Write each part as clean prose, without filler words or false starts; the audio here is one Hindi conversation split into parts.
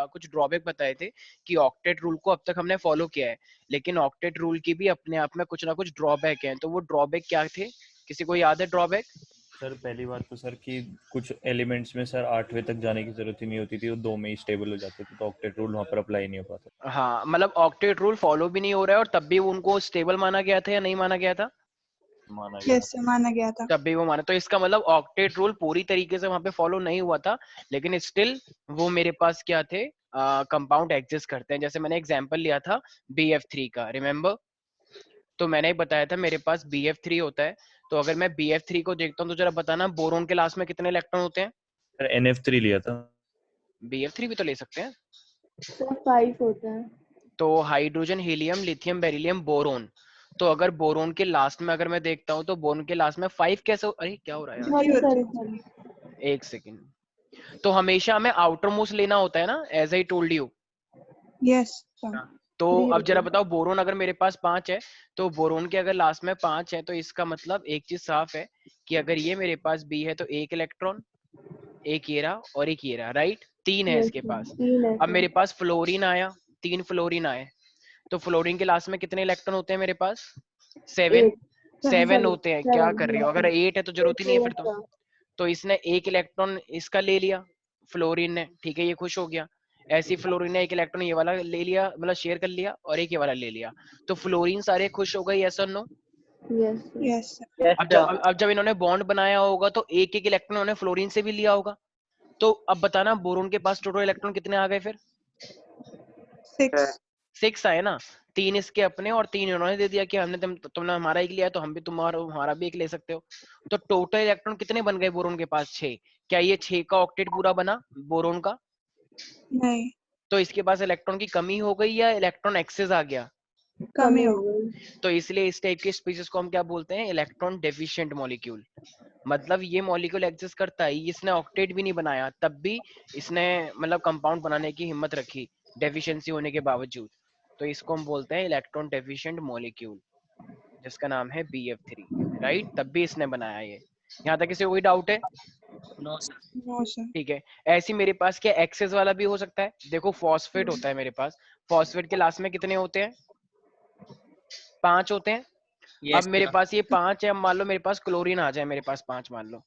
कुछ ड्रॉबैक बताए थे कि ऑक्टेट रूल को अब तक हमने फॉलो किया है, लेकिन ऑक्टेट रूल की भी अपने आप में कुछ ना कुछ ड्रॉबैक हैं। तो वो ड्रॉबैक क्या थे, किसी को याद है ड्रॉबैक? सर पहली बात तो सर कि कुछ एलिमेंट्स में सर 8वें तक जाने की जरूरत ही नहीं होती थी, वो 2 में ही स्टेबल हो जाते थे, तो ऑक्टेट रूल वहाँ पर अप्लाई नहीं हो पाता। हाँ, मतलब ऑक्टेट रूल फॉलो भी नहीं हो रहा है और तब भी उनको स्टेबल माना गया था या नहीं माना गया था? माना गया यस माना गया था। तब भी वो माना, तो इसका मतलब ऑक्टेट रूल पूरी तरीके से वहां पे फॉलो नहीं हुआ था, लेकिन स्टिल वो मेरे पास क्या थे, कंपाउंड एग्जिस्ट करते हैं। जैसे मैंने एग्जांपल लिया था BF3 का, रिमेम्बर? तो मैंने ही बताया था मेरे पास BF3 होता है। तो अगर मैं BF3 को देखता हूँ तो जरा बताना, बोरोन के लास्ट में कितने इलेक्ट्रॉन होते हैं? सर NF3 लिया था। BF3 भी तो ले सकते हैं। सर 5 होता है। तो hydrogen, helium, lithium, beryllium, boron. तो अगर बोरोन के लास्ट में अगर मैं देखता हूँ तो बोरोन के लास्ट में 5 कैसे अरे क्या हो रहा है यार, सॉरी। एक सेकेंड। तो हमेशा हमें आउटर मोस्ट लेना होता है ना, as I told you. Yes तो 3 अब जरा होता है। बताओ, बोरोन अगर मेरे पास 5 है, तो बोरोन के अगर लास्ट में 5 है, तो इसका मतलब एक चीज साफ है कि अगर ये मेरे पास बी है तो एक इलेक्ट्रॉन, एक ये रहा और एक ये रहा, राइट? 3 है यस इसके सर, पास। 3 है अब सर। मेरे पास फ्लोरीन आया, 3 फ्लोरीन आए, तो फ्लोरीन के लास्ट में कितने इलेक्ट्रॉन होते हैं मेरे पास? 7। 8 7 सॉरी होते हैं, क्या 7 कर रही हो? यस अगर सर। 8 है तो जरूरत ही नहीं है फिर तो। अच्छा। तो इसने एक इलेक्ट्रॉन इसका ले लिया, फ्लोरीन ने, ठीक है, ये खुश हो गया। ऐसी फ्लोरीन ने एक इलेक्ट्रॉन ये वाला ले लिया, मतलब शेयर कर लिया, और एक ये वाला ले लिया। तो फ्लोरीन सारे खुश हो गए, यस और नो? Yes sir. यस अब जब इन्होंने बॉन्ड बनाया होगा तो एक एक इलेक्ट्रॉन उन्होंने फ्लोरीन से भी लिया होगा। तो अब बताना बोरोन के पास टोटल इलेक्ट्रॉन कितने आ गए फिर? 6 6 आए ना। 3 इसके अपने और 3 इन्होंने दे दिया कि हमने तुमने हमारा एक लिया है तो हम भी हमारा भी एक ले सकते हो। तो टोटल इलेक्ट्रॉन कितने बन गए बोरोन के पास? 6। क्या ये 6 का ऑक्टेट पूरा बना बोरोन का? नहीं तो इसके पास इलेक्ट्रॉन की कमी हो गई या इलेक्ट्रॉन एक्सेस आ गया? कमी हो गई। तो इसलिए इस टाइप की स्पीशीज को हम क्या बोलते हैं? Electron deficient molecule. मतलब ये मॉलिक्यूल एग्जिस्ट करता है, इसने ऑक्टेट भी नहीं बनाया, तब भी इसने मतलब कंपाउंड बनाने की हिम्मत रखी डेफिशिएंसी होने के बावजूद। तो इसको हम बोलते हैं इलेक्ट्रॉन डेफिशिएंट मॉलिक्यूल, जिसका नाम है BF3, राइट? तब भी इसने बनाया ये। यहाँ तक किसी को कोई डाउट है? No sir. ठीक है। ऐसी मेरे पास क्या एक्सेस वाला भी हो सकता है? देखो फॉस्फेट होता है मेरे पास, फॉस्फेट के लास्ट में कितने होते हैं? 5 होते हैं। अब मेरे पास ये 5 है, अब मान लो मेरे पास क्लोरीन आ जाए, मेरे पास 5 मान लो,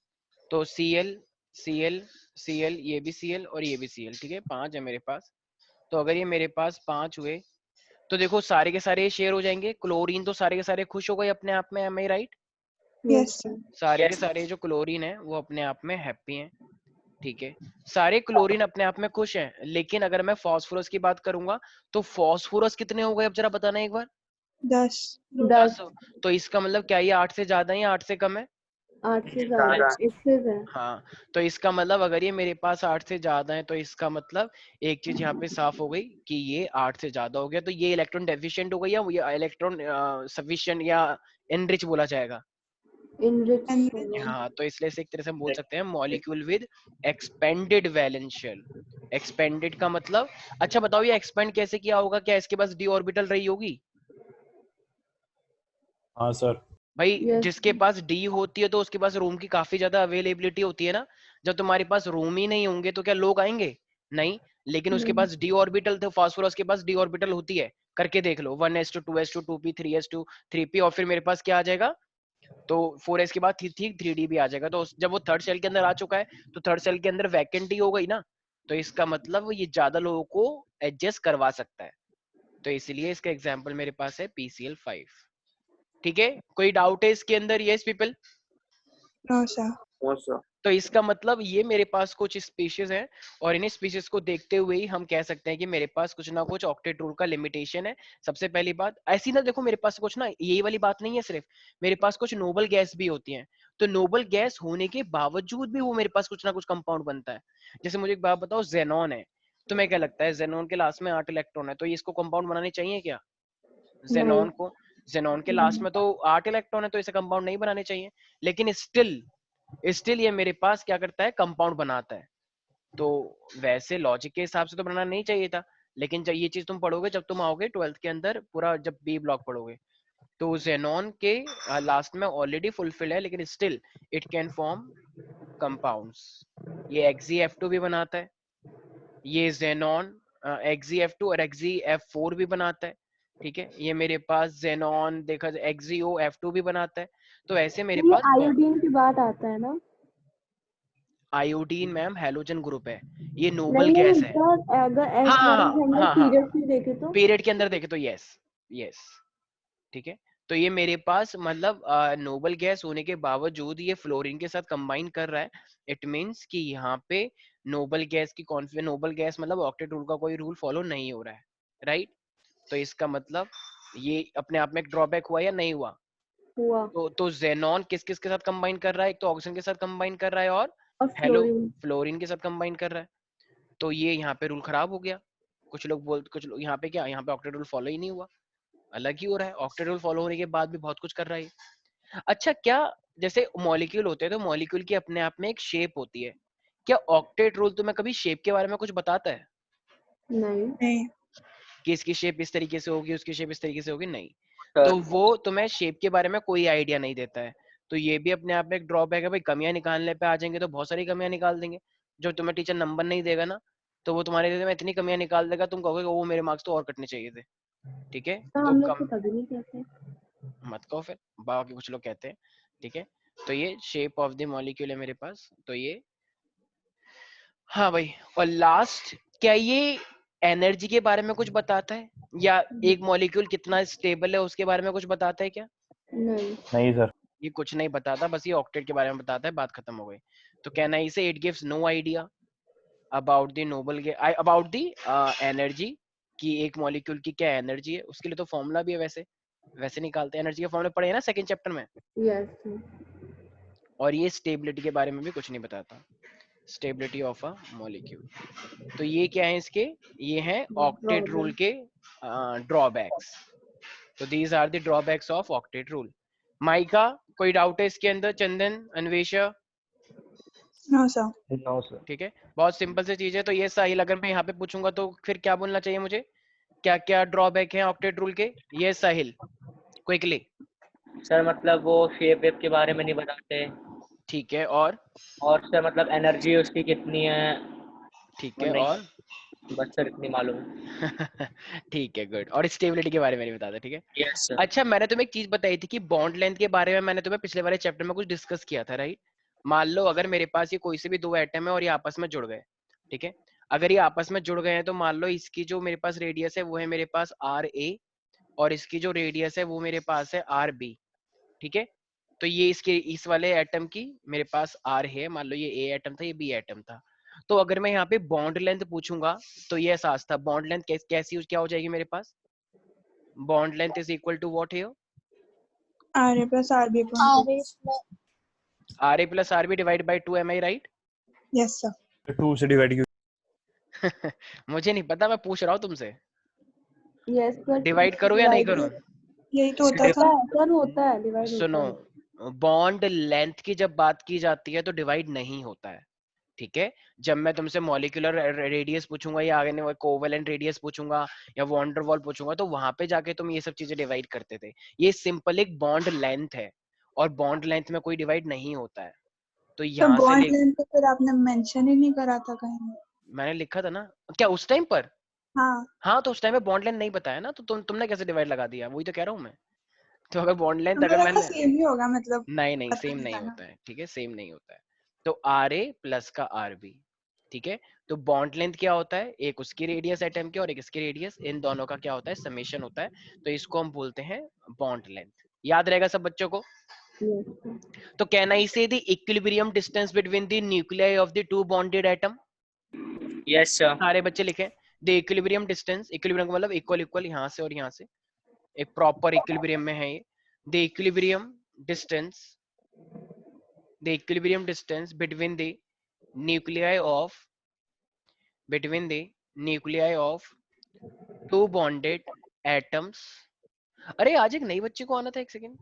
तो Cl, Cl, Cl, ये भी Cl और ये भी Cl, ठीक है, 5 है मेरे पास। तो अगर ये मेरे पास 5 हुए तो देखो सारे के सारे शेयर हो जाएंगे। क्लोरीन तो सारे के सारे खुश हो गए अपने आप में, M I right? Yes sir. सारे के सारे जो क्लोरीन है वो अपने आप में हैप्पी हैं, ठीक है। सारे क्लोरीन अपने आप में खुश हैं, लेकिन अगर मैं फास्फोरस की बात करूंगा तो फास्फोरस कितने हो गए? अब जरा बताना एक बार। 10 10। 10 तो इसका मतलब क्या ये 8 से ज्यादा है या 8 से कम है? 8 से ज्यादा एक्सेस है। हाँ, तो इसका मतलब अगर ये मेरे पास 8 से ज्यादा है तो इसका मतलब एक चीज यहाँ पे साफ हो गई कि ये 8 से ज्यादा हो गया, तो ये इलेक्ट्रॉन डेफिशिएंट हो गई या ये इलेक्ट्रॉन सफिशिएंट या एनरिच बोला जाएगा? इनरिच हाँ, तो इसलिए से एक तरह से हम बोल सकते हैं molecule with expanded valence shell. Expanded का मतलब, अच्छा बताओ ये एक्सपेंड कैसे किया होगा? क्या इसके पास डी ऑर्बिटल रही होगी? हाँ सर। भाई यस जिसके पास डी होती है तो उसके पास रूम की काफी ज्यादा अवेलेबिलिटी होती है ना। जब तुम्हारे पास रूम ही नहीं होंगे तो क्या लोग आएंगे? नहीं। लेकिन उसके पास डी ऑर्बिटल, तो फास्फोरस के पास डी ऑर्बिटल होती है, करके देख लो, 1s2 2s2 2p 3s2 3p, और फिर मेरे पास क्या आ जाएगा? तो 4s के बाद ठीक 3d भी आ जाएगा। तो जब वो थर्ड सेल के अंदर आ चुका है तो थर्ड सेल के अंदर वैकेंट ही हो गई ना। तो इसका मतलब ये ज्यादा लोगों को एडजस्ट करवा सकता है। तो इसलिए इसका एग्जाम्पल मेरे पास है PCl5। ठीक है, कोई डाउट है इसके अंदर? Yes people? No sir. तो इसका मतलब ये मेरे पास कुछ स्पीशीज हैं, और इन स्पीशीज को देखते हुए ही हम कह सकते हैं कि मेरे पास कुछ ना कुछ ऑक्टेट रूल का लिमिटेशन है। सबसे पहली बात ऐसी ना, देखो मेरे पास कुछ ना यही वाली बात नहीं है सिर्फ, मेरे पास कुछ नोबल गैस भी होती हैं। तो नोबल गैस होने के बावजूद भी वो मेरे पास कुछ ना कुछ कंपाउंड बनता है। जैसे मुझे एक बात बताओ, जेनॉन है, तुम्हें क्या लगता है जेनॉन के लास्ट में 8 इलेक्ट्रॉन है, तो ये इसको कंपाउंड बनाने चाहिए क्या? नहीं जेनॉन को, जेनॉन के लास्ट में तो 8 इलेक्ट्रॉन है, तो इसे कंपाउंड नहीं बनाने चाहिए, लेकिन स्टिल ये मेरे पास क्या करता है? कंपाउंड बनाता है। तो वैसे लॉजिक के हिसाब से तो बनाना नहीं चाहिए था, लेकिन जब ये चीज तुम पढ़ोगे, जब तुम आओगे 12th के अंदर पूरा, जब बी ब्लॉक पढ़ोगे, तो जेनॉन के लास्ट में ऑलरेडी फुलफिल है, लेकिन still it can form compounds. ये XeF2 भी बनाता है, ये xenon XeF2 और XeF4 भी बनाता है, ठीक है। ये मेरे पास xenon देखा जाए XeOF2 भी बनाता है। तो ऐसे मेरे ये पास आयोडीन की बात आता है ना? आयोडीन मैम हैलोजन ग्रुप है, ये नोबल नहीं नहीं गैस है। सर, अगर हाँ फॉर हाँ एग्जाम्पल हाँ हाँ, पीरियड में देखे तो? पीरियड के अंदर देखे तो यस यस, ठीक है। तो ये मेरे पास मतलब नोबल गैस होने के बावजूद ये फ्लोरीन के साथ कंबाइन कर रहा है। इट मींस कि यहाँ पे नोबल गैस की नोबल गैस मतलब ऑक्टेट रूल का कोई रूल फॉलो नहीं हो रहा है, राइट। तो इसका मतलब ये अपने आप में एक ड्रॉबैक हुआ या नहीं हुआ? हुआ। तो जेनॉन किस किस के साथ कंबाइन कर रहा है? एक तो ऑक्सीजन के साथ कंबाइन कर रहा है और और हेलो फ्लोरीन। फ्लोरीन के साथ कंबाइन कर रहा है। तो ये यहाँ पे रूल खराब हो गया। कुछ लोग यहाँ पे क्या, यहाँ पे ऑक्टेट रूल फॉलो ही नहीं हुआ, अलग ही हो रहा है। ऑक्टेट रूल फॉलो होने के बाद भी बहुत कुछ कर रहा है। अच्छा, क्या जैसे मॉलिक्यूल होते हैं तो मॉलिक्यूल की अपने आप में एक शेप होती है, क्या ऑक्टेट रूल तुम्हें कभी शेप के बारे में कुछ बताता है नहीं। नहीं। कि इसकी शेप इस तरीके से होगी, उसकी शेप इस तरीके से होगी? नहीं। तो वो तुम्हें शेप के बारे में कोई आइडिया नहीं देता है। तो ये भी अपने आप में एक ड्रॉबैक है भाई। कमियां निकालने पे आ जाएंगे तो बहुत सारी कमियां निकाल देंगे। जो तुम्हें टीचर नंबर नहीं देगा ना, तो वो तुम्हारे लिए में इतनी कमियां निकाल देगा, तुम कहोगे वो मेरे मार्क्स तो और कटने चाहिए थे, ठीक है। तो तो हम लोग तो कम कभी नहीं कहते। मत कहो फिर, बाकी कुछ लोग कहते हैं, ठीक है। तो ये शेप ऑफ द मॉलिक्यूल है मेरे पास, तो ये हाँ भाई। और लास्ट, क्या ये एनर्जी के बारे में कुछ बताता है, या एक मॉलिक्यूल कितना स्टेबल है उसके बारे में कुछ बताता है क्या? नहीं। नहीं सर। ये कुछ नहीं बताता, बस ये ऑक्टेट के बारे में बताता है, बात खत्म हो गई। तो कहना इसे it gives no idea about the about the energy, कि एक मॉलिक्यूल की क्या एनर्जी है। उसके लिए तो फॉर्मूला भी है, वैसे वैसे निकालते हैं। एनर्जी के फॉर्मूले पढ़े हैं ना सेकंड चैप्टर में। यस। और ये स्टेबिलिटी के बारे में भी कुछ नहीं बताता, स्टेबिलिटी ऑफ अ मॉलिक्यूल। तो ये क्या है इसके, ये है ऑक्टेट रूल के ड्रॉबैक्स। तो these are the drawbacks of octet rule. Maika, कोई डाउट है इसके अंदर? Chandan, Anvesha? No sir. No sir. ठीक है, बहुत सिंपल सी चीज है। तो ये साहिल, अगर मैं यहाँ पे पूछूंगा तो फिर क्या बोलना चाहिए मुझे, क्या क्या ड्रॉबैक है ऑक्टेट रूल के? ये साहिल क्विकली। सर मतलब वो शेप वेप के बारे में नहीं बताते, ठीक है, और सर मतलब एनर्जी उसकी कितनी है ठीक और है, नहीं, और बस सर इतनी मालूम है। ठीक है, गुड। और स्टेबिलिटी के बारे में नहीं बताता, ठीक है। Yes sir. अच्छा, मैंने तुम्हें एक चीज बताई थी कि बॉन्ड लेंथ के बारे में मैंने तुम्हें पिछले वाले चैप्टर में कुछ डिस्कस किया था, राइट। मान लो अगर मेरे पास ये कोई से भी दो एटम है और ये आपस में जुड़ गए, ठीक है। अगर ये आपस में जुड़ गए हैं तो मान लो इसकी जो मेरे पास रेडियस है वो है मेरे पास RA, और इसकी जो रेडियस है वो मेरे पास है RB, ठीक है। तो ये इसके इस वाले एटम की मेरे पास R है, मान लो ये A एटम था, ये B एटम था। तो अगर मैं यहाँ पे बॉन्ड लेंथ पूछूंगा तो ये एहसास था, बॉन्ड लेंथ कैसी क्या हो जाएगी मेरे पास? Bond length is equal to what here? RA plus RB upon 2. RA plus RB divide by 2, am I right? Yes sir. 2 से डिवाइड क्यों? मुझे नहीं पता, मैं पूछ रहा हूँ तुमसे। Yes sir. डिवाइड करूँ या नहीं करूँ? यही तो होता था। सर होता है, डिवाइड होता सुनो, है। बॉन्ड लेंथ की जब बात की जाती है तो डिवाइड नहीं होता है, ठीक है। जब मैं तुमसे मॉलिक्यूलर रेडियस पूछूंगा या आगे कोवेलेंट रेडियस पूछूंगा या वॉन्डर वॉल पूछूंगा तो वहां पे जाके तुम ये सब चीजें डिवाइड करते थे। ये सिंपल एक बॉन्ड लेंथ है, और बॉन्ड लेंथ में कोई डिवाइड नहीं होता है। तो तो यहाँ से बॉन्ड लेंथ तो फिर आपने मेंशन ही नहीं करा था कहीं। मैंने लिखा था ना, क्या उस टाइम पर? हाँ। हाँ, तो उस टाइम में बॉन्ड लेंथ नहीं बताया ना, तो तुमने कैसे डिवाइड लगा दिया? वही तो कह रहा हूँ मैं। तो अगर बॉन्ड तो लेंथ अगर मुझे लगा मैंने सेम ही होगा, मतलब नहीं नहीं, पता सेम नहीं नहीं था ना। होता है, ठीक है, सेम नहीं होता है। तो RA प्लस का RB, ठीक है। तो बॉन्ड लेंथ क्या होता है, एक उसकी रेडियस एटम की और एक इसकी रेडियस, इन दोनों का क्या होता है, समेशन होता है। तो इसको हम बोलते हैं बॉन्ड लेंथ। याद रहेगा सब बच्चों को? Yes sir. तो कैन आई से the equilibrium distance between the nuclei of the two bonded atom? Yes sir. सारे बच्चे लिखें, द इक्विलिब्रियम डिस्टेंस, इक्विलिब्रियम का मतलब इक्वल इक्वल, यहाँ से और यहाँ से एक प्रॉपर इक्विलिब्रियम में है ये। The equilibrium distance, the equilibrium distance between the nuclei of two bonded atoms। अरे आज एक नई बच्ची को आना था, एक सेकेंड।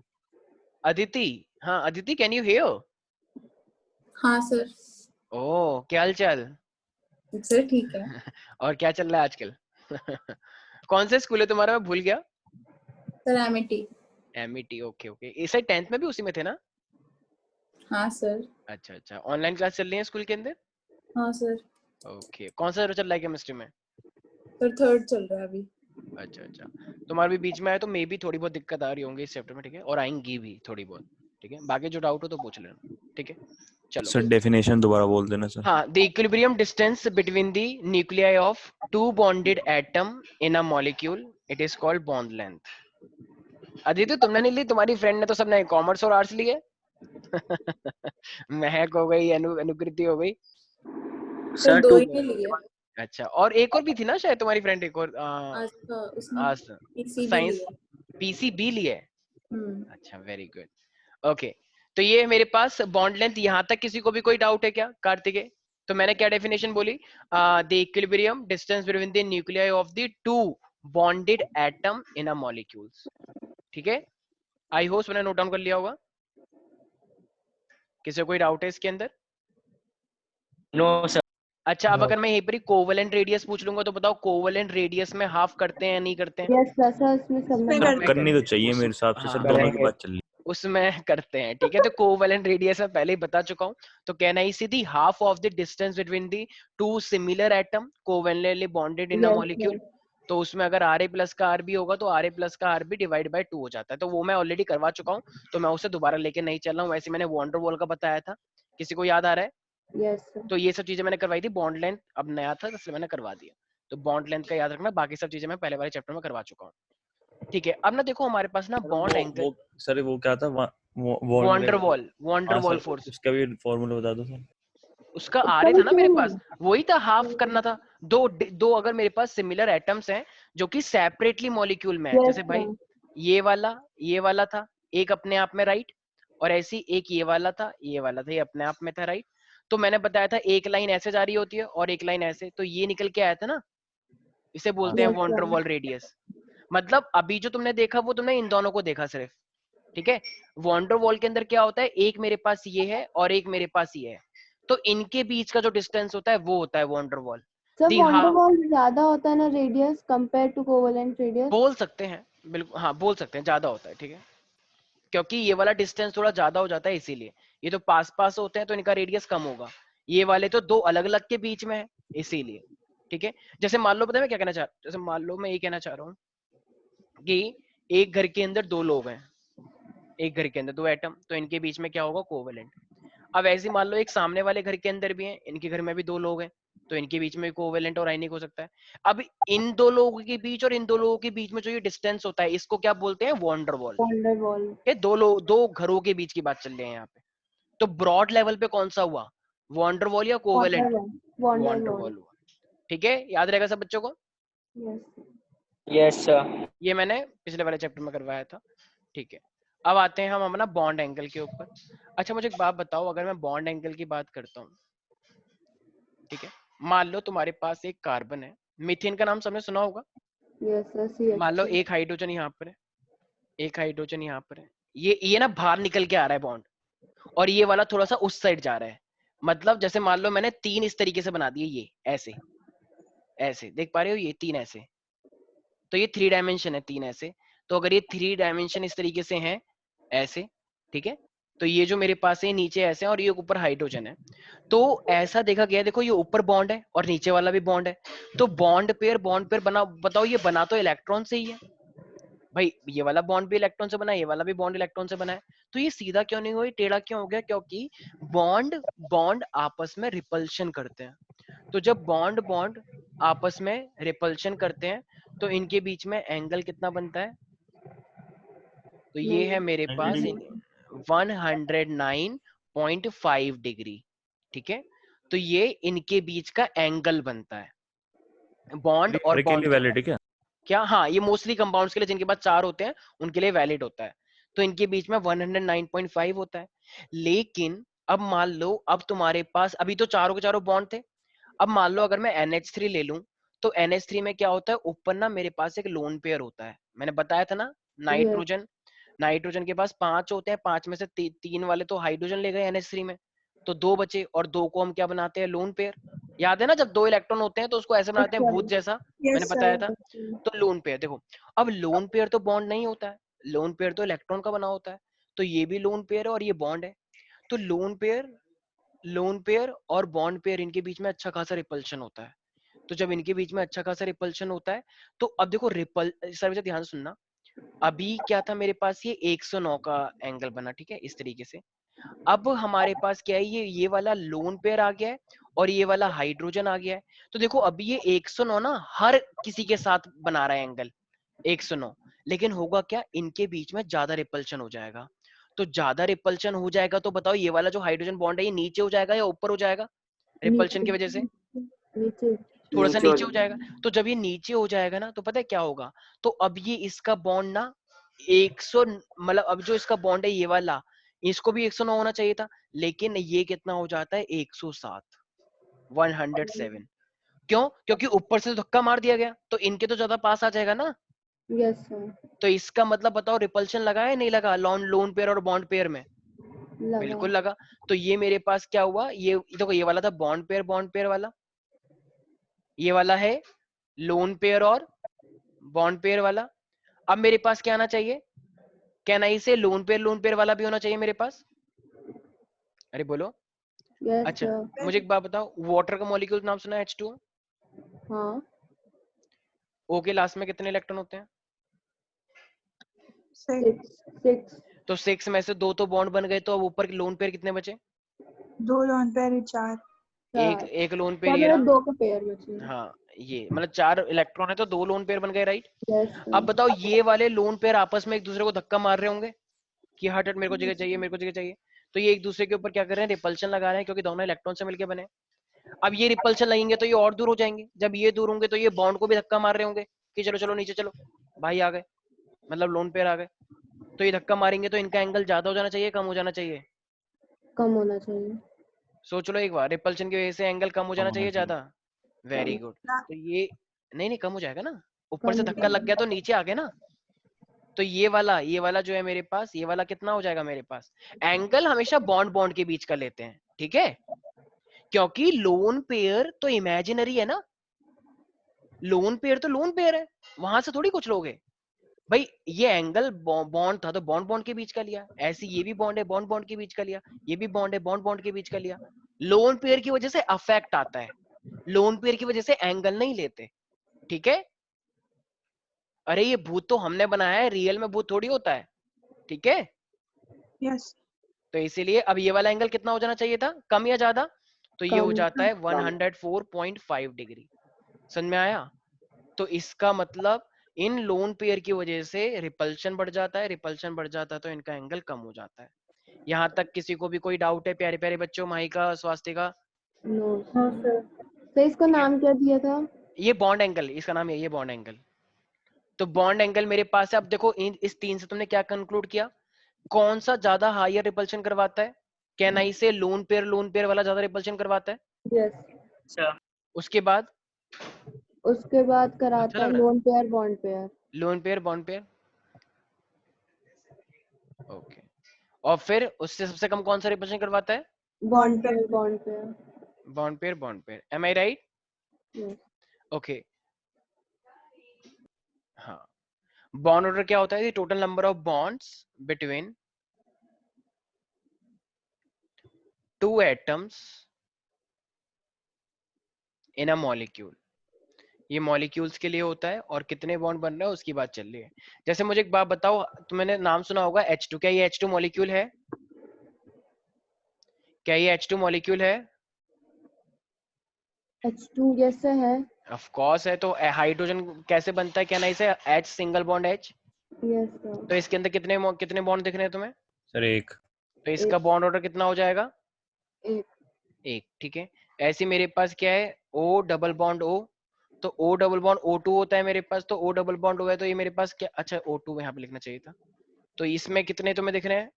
अदिति, हाँ अदिति, कैन यू हियर? हाँ सर। ओ, क्या हाल चाल? सर ठीक है। और क्या चल रहा है आजकल? कौन सा स्कूल है तुम्हारा, मैं भूल गया। Sir Amity. Amity, okay okay. इसे 10th में भी उसी में थे ना? हाँ सर। अच्छा अच्छा, ऑनलाइन क्लास चल रही है स्कूल के अंदर? हाँ सर। ओके, कौन सा चल रहा है केमिस्ट्री में? सर थर्ड चल रहा है अभी। अच्छा अच्छा, तुम्हारे भी बीच में आया तो मे भी थोड़ी बहुत दिक्कत आ रही होंगी इस चैप्टर में, ठीक है, और आएंगी भी थोड़ी बहुत, ठीक है, बाकी जो डाउट हो तो पूछ लेना, ठीक है। चलो सर डेफिनेशन दोबारा बोल देना सर। हाँ, the equilibrium distance between the nuclei of two bonded atom in a molecule, it is called bond length. Aditi तुमने नहीं ली, तुम्हारी फ्रेंड ने तो सबने कॉमर्स और आर्ट्स लिए। महक हो गई, अनुकृति हो गई। सर दो ही ने लिए। अच्छा, और एक और भी थी ना शायद तुम्हारी फ्रेंड, एक और आस्था उसने आज पीसीबी साइंस लिए। पीसीबी लिए। हम्म। अच्छा, वेरी गुड। ओके, तो ये मेरे पास बॉन्ड लेंथ, यहाँ तक किसी को भी कोई डाउट है क्या कार्तिकेय? तो मैंने क्या डेफिनेशन बोली? The equilibrium distance between the nuclei of the two bonded atom in a molecules, ठीक है। आई होप मैंने नोट डाउन कर लिया होगा। किसी को कोई डाउट है इसके अंदर? No sir. अच्छा, अब अगर मैं यहीं पर ही कोवेलेंट रेडियस पूछ लूंगा तो बताओ कोवेलेंट रेडियस में हाफ करते हैं या नहीं करते हैं? यस सर, उसमें सब में उसमें हाफ करते करनी तो चाहिए मेरे हिसाब से सर, हाँ, दोनों की बात चल रही उसमें करते हैं, ठीक है। तो कोवेलेंट रेडियस में पहले ही बता चुका हूं, तो कहना ही सीधी half of the distance between the two similar atom covalently bonded in a yes molecule. तो उसमें अगर Ra प्लस का R भी होगा तो Ra प्लस का R भी डिवाइड बाय 2 हो जाता है, तो वो मैं ऑलरेडी करवा चुका हूं, तो मैं उसे दोबारा लेके नहीं चल रहा हूं। वैसे मैंने वॉन्डर वॉल का बताया था, किसी को याद आ रहा है? Yes sir. तो ये सब चीजें मैंने करवाई थी। बॉन्ड लेंथ अब नया था इसलिए मैंने करवा दिया, तो बॉन्ड लेंथ का याद रखना, बाकी सब चीजें मैं पहले वाले चैप्टर में करवा चुका हूँ, ठीक है। अब ना देखो हमारे पास ना बॉन्ड एंगल, वो सर वो क्या था वॉन्डर हाँ वॉल सर, फोर्स, उसका भी फॉर्मूला बता दो सर। उसका उसका आरे भी था ना मेरे सेम पास, वही था, हाफ करना था। दो अगर मेरे पास सिमिलर एटम्स हैं जो कि सेपरेटली मॉलिक्यूल में है, है। यस जैसे भाई सर। ये वाला था एक अपने आप में, राइट, और ऐसी एक ये वाला था, ये अपने आप में था, राइट। तो मैंने बताया था एक लाइन ऐसे जा रही होती है और एक लाइन ऐसे, तो ये निकल के आया था ना, इसे हाँ बोलते हैं yes van der sir. Waals radius. मतलब अभी जो तुमने देखा वो तुमने इन दोनों को देखा सिर्फ, ठीक है। वॉन्डर वॉल के अंदर क्या होता है, एक मेरे पास ये है और एक मेरे पास ये है, तो इनके बीच का जो डिस्टेंस होता है वो होता है van der Waals. Sir the van der half, Waals ज्यादा होता है ना radius compare to covalent radius? बोल सकते हैं, बिल्कुल हाँ बोल सकते हैं, ज्यादा होता है, ठीक है, क्योंकि ये वाला डिस्टेंस थोड़ा ज्यादा हो जाता है इसीलिए। ये तो पास पास होते हैं तो इनका रेडियस कम होगा, ये वाले तो दो अलग अलग के बीच में है इसीलिए, ठीक है। जैसे मान लो, पता है मैं क्या कहना चाह रहा हूँ, जैसे मान लो मैं ये कहना चाह रहा हूँ कि एक घर के अंदर दो लोग हैं, एक घर के अंदर दो एटम, तो इनके बीच में क्या होगा, कोवेलेंट। अब ऐसे मान लो एक सामने वाले घर के अंदर भी है, इनके घर में भी दो लोग हैं, तो इनके बीच में कोवेलेंट और आयनिक हो सकता है। अब इन दो लोगों के बीच और इन दो लोगों के बीच में जो ये डिस्टेंस होता है इसको क्या बोलते हैं, वॉन्डर वॉल। Van der Waals. ये दो घरों के बीच की बात चल रही है यहाँ पे। तो ब्रॉड लेवल पे कौन सा हुआ, वॉन्डर वॉल या van der covalent? Waals. Van der van der Waals. Waals हुआ, ठीक है, याद रहेगा सब बच्चों को। यस। Yes sir. ये मैंने पिछले वाले चैप्टर में करवाया था, ठीक है। अब आते हैं हम अपना बॉन्ड एंगल के ऊपर। अच्छा मुझे एक बात बताओ, अगर मैं बॉन्ड एंगल की बात करता हूँ, ठीक है, मान लो तुम्हारे पास एक कार्बन है, मीथेन का नाम सबने सुना होगा। Yes sir. मान लो CH3। एक हाइड्रोजन यहाँ पर है, एक हाइड्रोजन यहाँ पर है, ये ना बाहर निकल के आ रहा है बॉन्ड, और ये वाला थोड़ा सा उस साइड जा रहा है। मतलब जैसे मान लो मैंने तीन इस तरीके से बना दिए, ये ऐसे ऐसे देख पा रहे हो, ये तीन ऐसे, तो ये 3 डायमेंशन है, तीन ऐसे। तो अगर ये 3 डायमेंशन इस तरीके से हैं ऐसे, ठीक है, तो ये जो मेरे पास है नीचे ऐसे और ये ऊपर हाइड्रोजन है, तो ऐसा देखा गया, देखो ये ऊपर बॉन्ड है और नीचे वाला भी बॉन्ड है, तो बॉन्ड पेयर बना, बताओ ये बना तो इलेक्ट्रॉन से ही है भाई, ये वाला बॉन्ड भी इलेक्ट्रॉन से बना है, ये वाला भी बॉन्ड इलेक्ट्रॉन से बना है, तो ये सीधा क्यों नहीं हुआ, ये टेढ़ा क्यों हो गया, क्योंकि बॉन्ड बॉन्ड आपस में रिपल्शन करते हैं। तो जब बॉन्ड बॉन्ड आपस में रिपल्शन करते हैं तो इनके बीच में एंगल कितना बनता है, तो ये है मेरे 90 पास डिग्री। 109.5 डिग्री, ठीक है। तो ये इनके बीच का एंगल बनता है बॉन्ड और के बॉन्ड लिए के, वैलिड है क्या? क्या, हाँ ये मोस्टली कंपाउंड्स के लिए जिनके पास चार होते हैं उनके लिए वैलिड होता है, तो इनके बीच में 109.5 होता है। लेकिन अब मान लो, अब तुम्हारे पास अभी तो चारों के चारों बॉन्ड थे, अब मान लो अगर मैं NH3 ले लूं, तो NH3 में क्या होता है, ऊपर ना मेरे पास एक लोन पेयर होता है, मैंने बताया था ना, यस। नाइट्रोजन, नाइट्रोजन के पास 5 होते हैं, 5 में से तीन वाले तो हाइड्रोजन ले गए NH3 में, तो दो बचे, और दो को हम क्या बनाते हैं, लोन पेयर। याद है ना, जब दो इलेक्ट्रॉन होते हैं तो उसको ऐसे बनाते हैं, भूत जैसा, मैंने यस बताया सर। था। तो लोन पेयर देखो, अब लोन पेयर तो बॉन्ड नहीं होता है, लोन पेयर तो इलेक्ट्रॉन का बना होता है, तो ये भी लोन पेयर है और ये बॉन्ड है, तो लोन पेयर लोन पेयर और बॉन्ड पेयर इनके बीच में अच्छा खासा रिपल्शन होता है। तो जब इनके बीच में अच्छा खासा रिपल्शन होता है तो अब देखो सर ध्यान से सुनना, अभी क्या था मेरे पास ये 109 का एंगल बना, ठीक है, इस तरीके से। अब हमारे पास क्या है, ये वाला लोन पेयर आ गया है और ये वाला हाइड्रोजन आ गया है। तो देखो अभी ये 109 ना हर किसी के साथ बना रहा है एंगल 109, लेकिन होगा क्या, इनके बीच में ज्यादा रिपल्शन हो जाएगा। तो ज्यादा रिपल्शन हो जाएगा तो बताओ ये वाला जो हाइड्रोजन बॉन्ड है ये नीचे हो जाएगा या ऊपर हो जाएगा रिपल्शन की वजह से? नीचे। थोड़ा सा नीचे हो नीचे हो जाएगा। तो जब ये नीचे हो जाएगा ना तो पता है क्या होगा, तो अब ये इसका बॉन्ड ना 100 मतलब अब जो इसका बॉन्ड है ये वाला, इसको भी 109 होना चाहिए था, लेकिन ये कितना हो जाता है 107, 107। क्यों? क्योंकि ऊपर से धक्का मार दिया गया तो इनके तो ज्यादा पास आ जाएगा ना। Yes sir. तो इसका मतलब बताओ रिपल्शन लगा है नहीं लगा लोन पेयर और बॉन्ड पेयर में? लगा। बिल्कुल लगा। तो ये मेरे पास क्या हुआ, ये देखो ये वाला था बॉन्ड पेयर वाला, ये वाला है लोन पेयर और बॉन्ड पेयर वाला। अब मेरे पास क्या आना चाहिए, कैन आई से लोन पेयर वाला भी होना चाहिए मेरे पास। अरे बोलो। यस अच्छा सर। मुझे एक बात बताओ, वाटर का मॉलिक्यूल नाम सुना है H2O? हाँ। O के लास्ट में कितने इलेक्ट्रॉन होते हैं? 6। तो 6 में से 2 तो बॉन्ड बन गए, तो अब ऊपर लोन पेयर कितने बचे? 2 लोन पेयर 4। एक लोन पेयर तब ये मेरे रहा। 2 का पेयर बचे। हाँ ये मतलब 4 इलेक्ट्रॉन है तो 2 लोन पेयर बन गए, राइट? यस अब बताओ ये वाले लोन पेयर आपस में एक दूसरे को धक्का मार रहे होंगे कि हट हट मेरे को जगह चाहिए, मेरे को जगह चाहिए। तो ये एक दूसरे के ऊपर क्या कर रहे हैं, रिपल्शन लगा रहे हैं, क्योंकि दोनों इलेक्ट्रॉन से मिलकर बने। अब ये रिपल्शन लगेंगे तो ये और दूर हो जाएंगे, जब ये दूर होंगे तो ये बॉन्ड को भी धक्का मार रहे होंगे कि चलो चलो नीचे चलो, भाई आ गए, मतलब लोन पेयर आ गए। तो ये धक्का मारेंगे तो इनका एंगल ज्यादा हो जाना चाहिए कम हो जाना चाहिए? कम होना चाहिए। सोच लो एक बार, रिपल्शन की वजह से एंगल कम हो कम जाना होना चाहिए चाहिए। ज्यादा? वेरी कम। गुड। तो ये नहीं कम हो जाएगा ना, ऊपर कम से हो धक्का लग जाएगा। गया तो नीचे आ गए ना। तो ये वाला जो है मेरे पास, ये वाला कितना हो जाएगा मेरे पास, एंगल हमेशा बॉन्ड बॉन्ड के बीच का लेते हैं, ठीक है, क्योंकि लोन पेयर तो इमेजिनरी है ना, लोन पेयर तो लोन पेयर है, वहां से थोड़ी कुछ लोगे भाई। ये एंगल बॉन्ड था तो बॉन्ड बॉन्ड के बीच का लिया, ऐसे ये भी बॉन्ड है बॉन्ड बॉन्ड के बीच का लिया, ये भी बॉन्ड है बॉन्ड बॉन्ड के बीच का लिया। लोन पेयर की वजह से अफेक्ट आता है, लोन पेयर की वजह से एंगल नहीं लेते, ठीक है। अरे ये भूत तो हमने बनाया है, रियल में भूत थोड़ी होता है, ठीक है। यस। तो इसीलिए अब ये वाला एंगल कितना हो जाना चाहिए था, कम या ज्यादा? तो ये हो कम। जाता है 104.5 डिग्री। समझ में आया? तो इसका मतलब इन लोन पेयर की वजह से रिपल्शन बढ़ जाता है, रिपल्शन बढ़ जाता है तो इनका एंगल कम हो जाता है। यहाँ तक किसी को भी कोई डाउट है प्यारे प्यारे बच्चों, माही का, स्वास्थ्य का? No sir. तो इसका ठीक है, नाम क्या दिया था? ये बॉन्ड एंगल, इसका नाम ये बॉन्ड एंगल। तो बॉन्ड एंगल मेरे पास है। अब देखो इस 3 से तुमने क्या कंक्लूड किया, कौन सा ज्यादा हायर रिपल्शन करवाता है? कैन आई से लोन पेयर वाला ज्यादा रिपल्शन करवाता है। यस। अच्छा उसके बाद उसके बाद अच्छा कराता है लग रहा लोन पेयर बॉन्ड पेयर। है, lone pair bond pair, okay. और फिर उससे सबसे कम कौन सा रिपल्शन करवाता है? Bond pair bond pair. Bond pair, am I right? Yes. Okay हाँ। बॉन्ड ऑर्डर क्या होता है, total number of bonds between two atoms in a molecule. ये मॉलिक्यूल्स के लिए होता है और कितने बॉन्ड बन रहे हैं उसकी बात चल रही है। जैसे मुझे एक बात बताओ, तुमने नाम सुना होगा H2, क्या ये H2 मॉलिक्यूल है? क्या ये H2 मॉलिक्यूल है? H2 यस है। ऑफ कोर्स है। तो हाइड्रोजन कैसे बनता है, क्या नहीं से H single bond H। Yes तो सर। इसके अंदर कितने बॉन्ड दिख रहे हैं तुम्हें? सर एक। तो इसका बॉन्ड ऑर्डर कितना हो जाएगा? एक। एक, ठीक है। ऐसे मेरे पास क्या है, O डबल बॉन्ड O, तो O डबल बॉन्ड O2 होता है मेरे पास, तो O डबल बॉन्ड O है तो ये मेरे पास क्या, अच्छा O2 यहाँ पे लिखना चाहिए था। तो इसमें कितने तुम्हें दिख रहे हैं?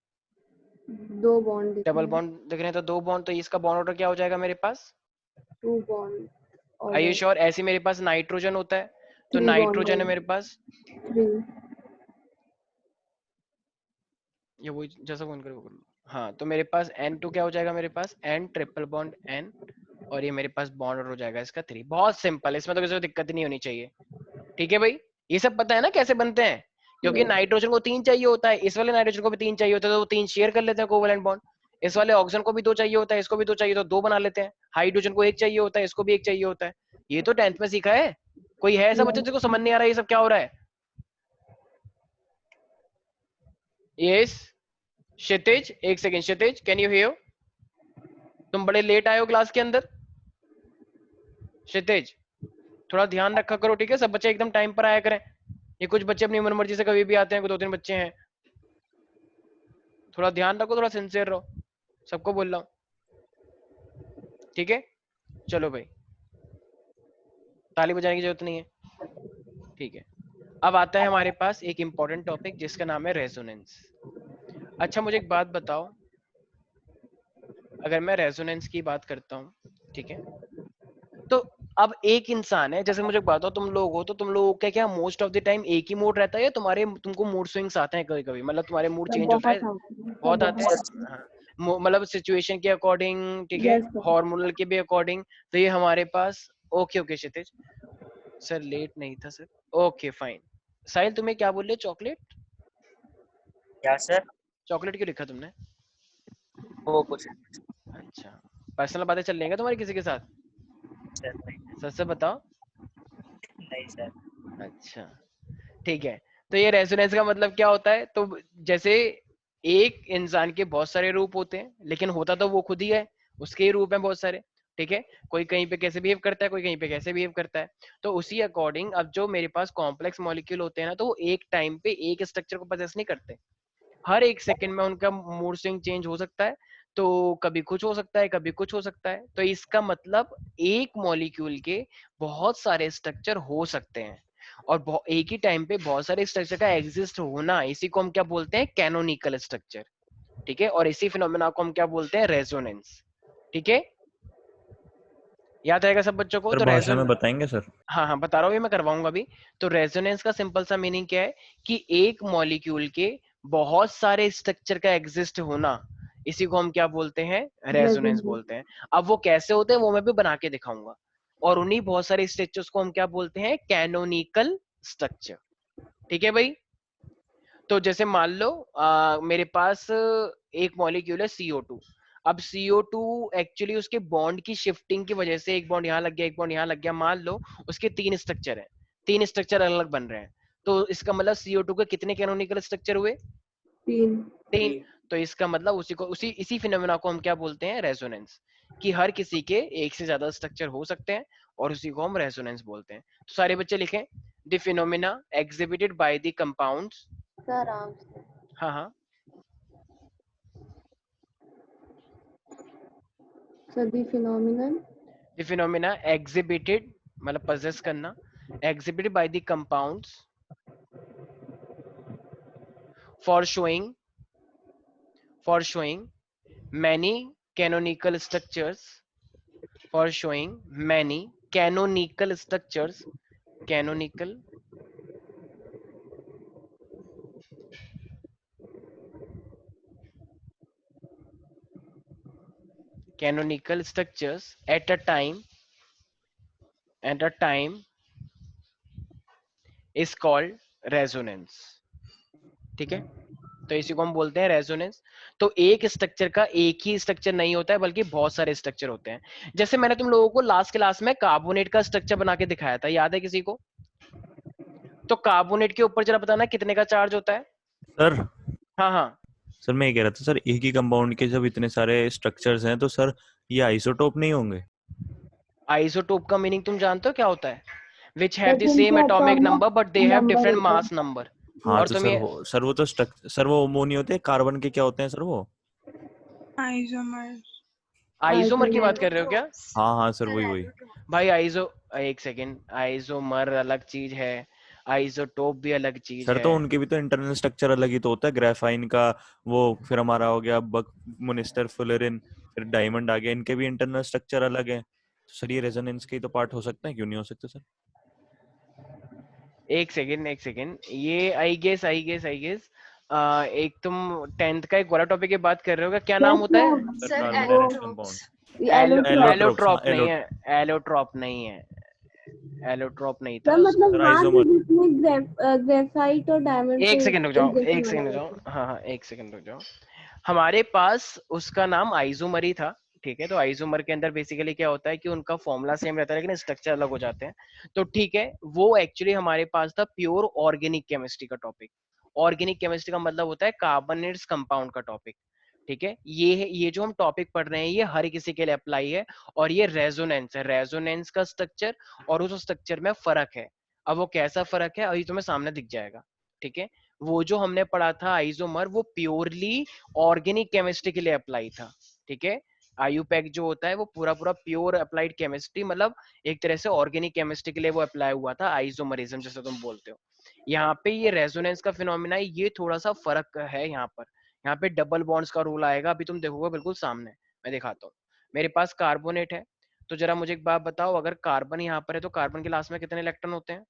2 बॉन्ड दिख डबल रहे हैं। बॉन्ड दिख रहे हैं तो 2 बॉन्ड, तो इसका बॉन्ड ऑर्डर क्या हो जाएगा मेरे पास? 2 bond are you order. Sure? ऐसे मेरे पास नाइट्रोजन होता है, तो 3 बॉन्ड नाइट्रोजन है मेरे पास, 3। ये वही जैसा फोन करो। हाँ तो मेरे पास N2 क्या हो जाएगा मेरे पास, N ट्रिपल बॉन्ड N, और ये मेरे पास बॉन्ड ऑर्डर हो जाएगा इसका 3। बहुत सिंपल, इसमें तो किसी को दिक्कत ही नहीं होनी चाहिए, ठीक है भाई। ये सब पता है ना कैसे बनते हैं, क्योंकि नाइट्रोजन को 3 चाहिए होता है, इस वाले नाइट्रोजन को भी 3 चाहिए होता है, तो वो 3 शेयर कर लेते हैं कोवैलेंट बॉन्ड। इस वाले ऑक्सीजन को भी 2 चाहिए होता है, इसको भी 2 चाहिए, तो 2 बना लेते हैं। हाइड्रोजन को 1 चाहिए होता है, इसको भी 1 चाहिए होता है। ये तो 10th में सीखा है। कोई है ऐसा बच्चा जिसको समझ नहीं आ रहा है ये सब क्या हो रहा है? यस क्षितिज, एक second Kshitij, can you here? तुम बड़े लेट आए हो क्लास के अंदर। क्षितिज थोड़ा ध्यान रखा करो, ठीक है? सब बच्चे एकदम टाइम पर आया करें। ये कुछ बच्चे अपनी मर्जी से कभी भी आते हैं, कोई 2-3 बच्चे हैं। थोड़ा ध्यान रखो, थोड़ा सिंसियर रहो, सबको बोल रहा हूँ, ठीक है? चलो भाई, ताली बजाने की जरूरत नहीं है, ठीक है? अब आता है हमारे पास एक इंपॉर्टेंट टॉपिक जिसका नाम है रेजोनेंस। अच्छा मुझे एक बात बताओ, अगर मैं रेजोनेंस की बात करता हूँ, ठीक है, तो अब एक इंसान है, जैसे मुझे बताओ तुम लोग हो, तो तुम लोगों का क्या मोस्ट ऑफ द टाइम एक ही मूड रहता है, या तुमको मूड स्विंग्स आते हैं कभी कभी? मतलब तुम्हारे मूड चेंज होता है? बहुत आते हैं। हाँ, मतलब सिचुएशन के अकॉर्डिंग, ठीक है, हार्मोनल के भी अकॉर्डिंग। तो ये हमारे पास ओके ओके क्षितिज सर लेट नहीं था सर, ओके फाइन। साहिल तुम्हें क्या बोल रहे? चॉकलेट? क्या सर? चॉकलेट क्यों लिखा तुमने? वो कुछ अच्छा, पर्सनल बातें चल रही हैं तुम्हारी किसी के साथ? सर नहीं, सच से बताओ। नहीं सर। अच्छा ठीक है, तो ये रेजोनेंस का मतलब क्या होता है? तो जैसे एक इंसान के बहुत सारे रूप होते हैं, लेकिन होता तो वो खुद ही है, उसके ही रूप हैं बहुत सारे, ठीक है? कोई कहीं पे कैसे बिहेव करता है, कोई कहीं पे कैसे बिहेव करता है। तो उसी अकॉर्डिंग अब जो मेरे पास कॉम्प्लेक्स मॉलिक्यूल होते हैं ना, तो वो एक टाइम पे एक स्ट्रक्चर को पोजेस नहीं करते। हर एक सेकंड में उनका मूड स्विंग चेंज हो सकता है। तो कभी कुछ हो सकता है, कभी कुछ हो सकता है। तो इसका मतलब एक मॉलिक्यूल के बहुत सारे स्ट्रक्चर हो सकते हैं, और एक ही टाइम पे बहुत सारे स्ट्रक्चर का एग्जिस्ट होना, इसी को हम क्या बोलते हैं? कैनोनिकल स्ट्रक्चर, ठीक है? और इसी फिनोमेना को हम क्या बोलते हैं? रेजोनेंस, ठीक है? याद रहेगा सब बच्चों को? सर तो भाषा में बताएंगे सर? हाँ हाँ बता रहा हूँ, ये मैं करवाऊंगा अभी। तो रेजोनेंस का सिंपल सा मीनिंग क्या है कि एक मॉलिक्यूल के बहुत सारे स्ट्रक्चर का एग्जिस्ट होना, इसी को हम क्या बोलते हैं? रेजोनेंस बोलते हैं। अब वो कैसे होते हैं वो मैं भी बना के दिखाऊंगा। और उन्हीं बहुत सारे स्ट्रक्चर्स को हम क्या बोलते हैं? कैनोनिकल स्ट्रक्चर, ठीक है भाई? तो जैसे मान लो मेरे पास एक मॉलिक्यूल है CO2। अब CO2 एक्चुअली उसके बॉन्ड की शिफ्टिंग की वजह से, एक बॉन्ड यहाँ लग गया, एक बॉन्ड यहाँ लग गया, मान लो उसके 3 स्ट्रक्चर हैं, 3 स्ट्रक्चर अलग अलग बन रहे हैं। तो इसका मतलब CO2 के कितने कैनोनिकल स्ट्रक्चर हुए? 3। तो इसका मतलब इसी फिनोमेना को हम क्या बोलते हैं? रेजोनेंस। कि हर किसी के एक से ज्यादा स्ट्रक्चर हो सकते हैं, और उसी को हम रेजोनेंस बोलते हैं। तो सारे बच्चे लिखें, the phenomena exhibited by the compounds. हाँ हाँ So the phenomenon the phenomena exhibited मतलब possess करना, exhibited by the compounds for showing many canonical structures, for showing many canonical structures, canonical structures at a time is called resonance, ठीक है? तो इसी को हम बोलते हैं रेजोनेंस। तो एक स्ट्रक्चर का एक ही स्ट्रक्चर नहीं होता है, बल्कि बहुत सारे स्ट्रक्चर होते हैं। जैसे मैंने तुम लोगों को लास्ट क्लास में कार्बोनेट का स्ट्रक्चर बना के दिखाया था, याद है किसी को? तो कार्बोनेट के ऊपर जरा बताना कितने का चार्ज होता है? सर हाँ हाँ सर मैं ये कह रहा था सर, एक ही कंपाउंड के जब इतने सारे स्ट्रक्चर्स हैं तो सर ये आइसोटोप नहीं होंगे? आइसोटोप का मीनिंग तुम जानते हो क्या होता है? Which have the But same इनके atomic atomic number but they have number different होता है। Mass number. हाँ और तो तुम सर ये सर वो तो सर वो वो नहीं होते कार्बन के, क्या होते हैं सर वो? आइसोमर। आइसोमर की बात कर रहे हो क्या? हाँ हाँ सर वही वही। भाई एक सेकेंड, आइसोमर अलग चीज है, आइसोटोप भी अलग चीज सर है। तो उनके भी तो इंटरनल स्ट्रक्चर अलग ही तो होता है, ग्रेफाइन का वो, फिर हमारा हो गया बक मोनिस्टर फुलेरिन, फिर डायमंड आ गया, इनके भी इंटरनल स्ट्रक्चर अलग है। तो सर ये रेजोनेंस के ही तो पार्ट हो सकते हैं, क्यों नहीं हो सकते सर? एक सेकेंड, ये आई गेस एक तुम 10th का एक वाला टॉपिक की बात कर रहे हो क्या? क्या नाम होता है? Sir carbonated compound. Allotrope. Allotrope नहीं है, एलोट्रॉप नहीं है, एलोट्रॉप नहीं था। सर मतलब सर वहाँ से आइसोमर। जिसमें ग्रेफाइट और डायमंड एक पे सेकंड रुक जाओ, इंजेक्शन एक सेकंड वाला रुक जाओ, होता है। हाँ हाँ एक सेकंड रुक जाओ। हमारे पास उसका नाम आइसोमर ही था, ठीक है। तो आइसोमर के अंदर बेसिकली क्या होता है कि उनका फॉर्मूला सेम रहता है लेकिन स्ट्रक्चर अलग हो जाते हैं। तो ठीक है, वो एक्चुअली हमारे पास था प्योर ऑर्गेनिक केमिस्ट्री का टॉपिक। ऑर्गेनिक केमिस्ट्री का मतलब होता है कार्बोनेट्स कंपाउंड का टॉपिक, ठीक है। ये जो हम टॉपिक पढ़ रहे हैं ये हर किसी के लिए अप्लाई है। और ये रेजोनेंस है, रेजोनेंस का स्ट्रक्चर और उस स्ट्रक्चर में फर्क है। अब वो कैसा फर्क है अभी तुम्हें सामने दिख जाएगा, ठीक है। वो जो हमने पढ़ा था आइसोमर, वो प्योरली ऑर्गेनिक केमिस्ट्री के लिए अप्लाई था, ठीक है। आयुपैक जो होता है वो पूरा पूरा प्योर अप्लाइड केमिस्ट्री, मतलब एक तरह से ऑर्गेनिक केमिस्ट्री के लिए वो अप्लाई हुआ था, आइसोमरिज्म जैसे तुम बोलते हो। यहाँ पे ये रेजोनेंस का फिनोमिना है, ये थोड़ा सा फर्क है यहाँ पर। यहाँ पे डबल बॉन्ड्स का रूल आएगा, अभी तुम देखोगे बिल्कुल सामने मैं दिखाता हूँ। मेरे पास कार्बोनेट है, तो जरा मुझे एक बात बताओ, अगर कार्बन यहाँ पर है तो कार्बन के लास्ट में कितने इलेक्ट्रॉन होते हैं?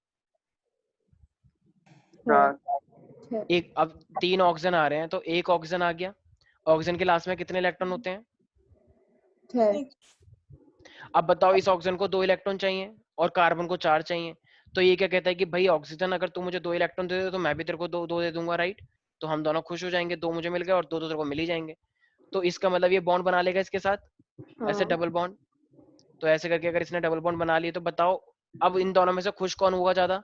एक। अब 3 ऑक्सीजन आ रहे हैं तो एक ऑक्सीजन आ गया, ऑक्सीजन के लास्ट में कितने इलेक्ट्रॉन होते हैं? 6। अब बताओ, इस ऑक्सीजन को 2 इलेक्ट्रॉन चाहिए और कार्बन को 4 चाहिए। तो ये क्या कहता है कि भाई ऑक्सीजन अगर तू मुझे 2 इलेक्ट्रॉन दे दे तो मैं भी तेरे को 2 दे दूंगा, राइट। तो हम दोनों खुश हो जाएंगे, 2 मुझे मिल गए और 2 तेरे को मिल ही जाएंगे। तो इसका मतलब ये बॉन्ड बना लेगा इसके साथ, ऐसे डबल बॉन्ड। तो ऐसे करके अगर इसने डबल बॉन्ड बना लिए तो बताओ अब इन दोनों में से खुश कौन होगा ज्यादा?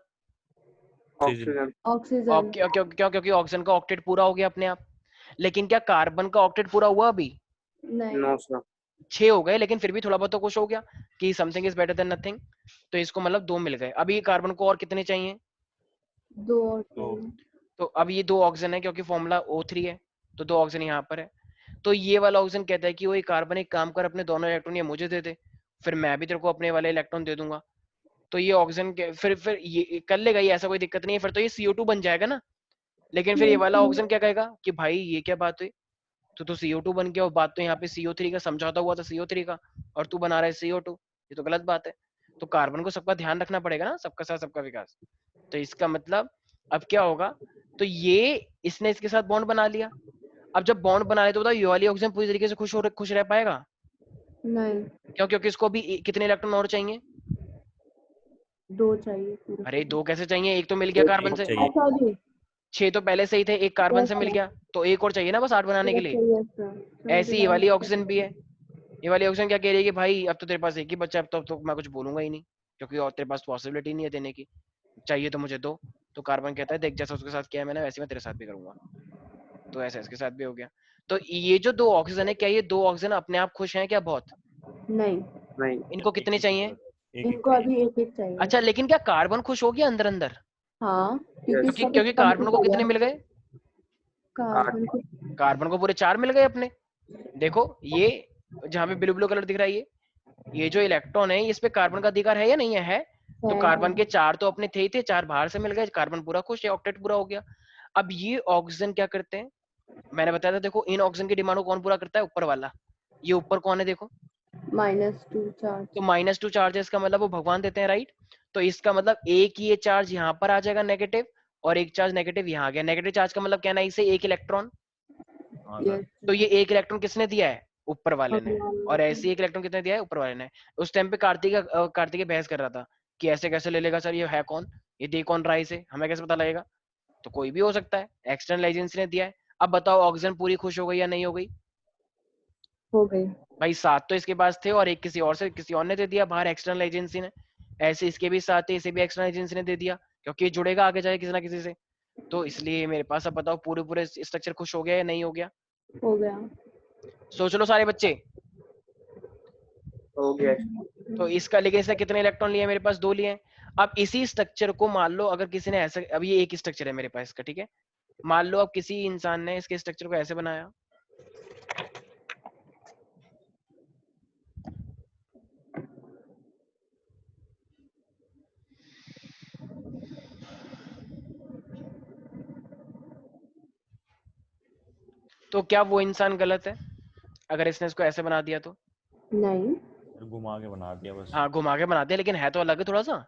ऑक्सीजन। ऑक्सीजन। क्यों? क्योंकि ऑक्सीजन का ऑक्टेट पूरा हो गया अपने आप। लेकिन क्या कार्बन का ऑक्टेट पूरा हुआ अभी? नहीं। 6 हो गए, लेकिन फिर भी थोड़ा बहुत तो खुश हो गया कि something is better than nothing. तो इसको मतलब 2 मिल गए। अभी कार्बन को और कितने चाहिए? 2 और 2। 3। तो अब ये 2 ऑक्सीजन है क्योंकि फॉर्मूला O3 है, तो 2 ऑक्सीजन यहाँ पर है। तो ये वाला ऑक्सीजन कहता है कि वो कार्बन एक काम कर, अपने दोनों इलेक्ट्रॉन ये मुझे दे दे, फिर मैं भी तेरे को अपने वाले इलेक्ट्रॉन दे दूंगा। तो ये ऑक्सीजन के फिर ये कर लेगा, ये ऐसा कोई दिक्कत नहीं है, फिर तो ये CO2 बन जाएगा ना। लेकिन फिर ये वाला ऑक्सीजन क्या कहेगा कि भाई ये क्या बात हुई, तो CO2 बन गया और बात तो यहाँ पे CO3 का समझौता हुआ था, CO3 का, और तू बना रहा है CO2, ये तो गलत बात है। तो कार्बन को सबका ध्यान रखना पड़ेगा ना, सबका साथ सबका विकास। तो इसका मतलब अब क्या होगा, तो ये इसने इसके साथ बॉन्ड बना लिया। अब जब बॉन्ड बना ले तो बताओ ये वाली ऑक्सीजन पूरी तरीके से खुश रह पाएगा? नहीं। क्यों? क्योंकि इसको अभी कितने इलेक्ट्रॉन और चाहिए? 2 चाहिए पूरे। अरे 2 कैसे चाहिए, एक तो मिल गया कार्बन से। चाहिए। सॉरी। 6 तो पहले से ही थे, एक कार्बन से मिल गया, तो एक और चाहिए ना बस 8 बनाने के लिए। ऐसी ये वाली ऑक्सीजन भी है। ये वाली ऑक्सीजन क्या कह रही है कि भाई अब तो तेरे पास एक ही बच्चा है, अब तो मैं कुछ बोलूंगा ही नहीं, क्योंकि और तेरे पास पॉसिबिलिटी नहीं है देने की, चाहिए तो मुझे दो। तो कार्बन कहता है देख जैसा उसके साथ किया है मैंने वैसे मैं तेरे साथ भी करूंगा। तो ऐसा इसके साथ भी हो गया। तो ये जो 2 ऑक्सीजन है, क्या ये 2 ऑक्सीजन अपने आप खुश हैं क्या? बहुत। नहीं। इनको कितने चाहिए? इनको अभी एक चाहिए। अच्छा, लेकिन क्या कार्बन खुश हो गया अंदर अंदर? हाँ, क्योंकि कार्बन को कितने मिल गए? कार्बन को पूरे 4 मिल गए अपने। देखो ये जहाँ पे ब्लू ब्लू कलर दिख रहा है, ये जो इलेक्ट्रॉन है इस पे कार्बन का अधिकार है या नहीं है? तो कार्बन के 4 तो अपने थे ही थे, 4 बाहर से मिल गए, कार्बन पूरा खुश है, ऑक्टेट पूरा हो गया। अब ये ऑक्सीजन क्या करते हैं, मैंने बताया था, देखो इन ऑक्सीजन की डिमांड को कौन पूरा करता है? ऊपर वाला। ये ऊपर कौन है देखो, -2 चार्ज। तो -2 चार्ज है, इसका मतलब वो भगवान देते हैं, राइट। तो इसका मतलब एक ही ये चार्ज यहाँ पर आ जाएगा नेगेटिव, और एक चार्ज नेगेटिव यहाँ आ गया। नेगेटिव चार्ज का मतलब क्या है, इसे 1 इलेक्ट्रॉन। तो ये 1 इलेक्ट्रॉन किसने दिया है? ऊपर वाले ने। और ऐसे 1 इलेक्ट्रॉन कितने दिया है? ऊपर वाले ने। उस टाइम पे कार्तिक बहस कर रहा था कि ऐसे कैसे ले लेगा सर, ये है कौन, ये दे कौन रहा है इसे, हमें कैसे पता लगेगा? तो कोई भी हो सकता है, एक्सटर्नल एजेंसी ने दिया है। अब बताओ ऑक्सीजन पूरी खुश हो गई या नहीं हो गई? हो गई भाई 7 तो इसके पास थे और एक किसी और ने दे दिया बाहर, एक्सटर्नल एजेंसी ने। ऐसे इसके भी 7 थे, इसे भी एक्सटर्नल एजेंसी ने दे दिया, क्योंकि ये जुड़ेगा आगे जाके किसी ना किसी से। तो इसलिए मेरे पास, अब बताओ पूरे स्ट्रक्चर खुश हो गया या नहीं हो गया? हो गया। सोच लो सारे बच्चे। हो गया। तो इसका, लेकिन इसने कितने इलेक्ट्रॉन लिए? मेरे पास 2 लिए हैं। अब इसी स्ट्रक्चर को मान लो अगर किसी ने ऐसा, अब ये एक स्ट्रक्चर है मेरे पास इसका, ठीक है। मान लो अब किसी इंसान ने इसके स्ट्रक्चर को ऐसे बनाया, तो क्या वो इंसान गलत है अगर इसने इसको ऐसे बना दिया? तो नहीं। घुमा के बना दिया बस। हाँ, घुमा के बना दिया, लेकिन है तो अलग है, थोड़ा सा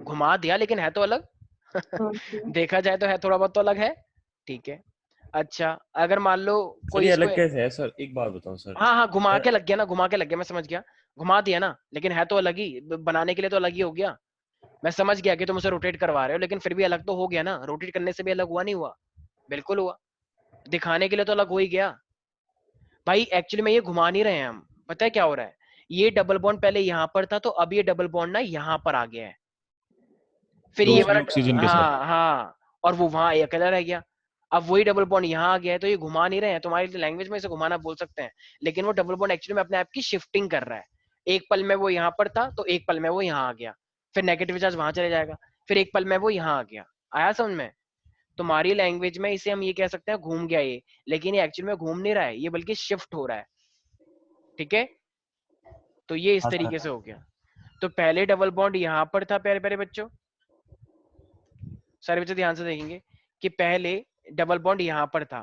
घुमा दिया लेकिन है तो अलग। देखा जाए तो है थोड़ा बहुत तो अलग है, ठीक है। अच्छा, अगर मान लो कोई सर, इसको, अलग कैसे है सर? एक बात बताओ सर। हाँ घुमा के लग गया ना, घुमा के लग गया, मैं समझ गया, घुमा दिया ना, लेकिन है तो अलग ही, बनाने के लिए तो अलग ही हो गया। मैं समझ गया कि तुम उसे रोटेट करवा रहे हो, लेकिन फिर भी अलग तो हो गया ना, रोटेट करने से भी अलग हुआ नहीं हुआ? बिल्कुल हुआ, दिखाने के लिए तो अलग हो ही गया। भाई एक्चुअली में ये घुमा नहीं रहे हैं हम, पता है क्या हो रहा है, ये डबल बॉन्ड पहले यहाँ पर था तो अब ये डबल बॉन्ड ना यहाँ पर आ गया है, फिर ये दूसरे वाला ऑक्सीजन के साथ। हाँ हाँ, और वो वहां अकेला रह गया, अब वही डबल बॉन्ड यहाँ आ गया है, तो ये घुमा नहीं रहे हैं, तुम्हारी लैंग्वेज में इसे घुमाना बोल सकते हैं, लेकिन वो डबल बॉन्ड एक्चुअली में अपने आप की शिफ्टिंग कर रहा है, एक पल में वो यहाँ पर था तो एक पल में वो यहाँ आ गया, फिर नेगेटिव चार्ज वहां चले जाएगा, फिर एक पल में वो यहाँ आ गया। आया समझ में? तुम्हारी लैंग्वेज में इसे हम ये कह सकते हैं घूम गया ये, लेकिन ये एक्चुअली में घूम नहीं रहा है, ये बल्कि शिफ्ट हो रहा है, ठीक है? तो ये इस हाँ सर। तरीके से हो गया। तो पहले डबल बॉन्ड यहाँ पर था प्यारे प्यारे बच्चों, सारे बच्चे ध्यान से देखेंगे कि पहले डबल बॉन्ड यहाँ पर था,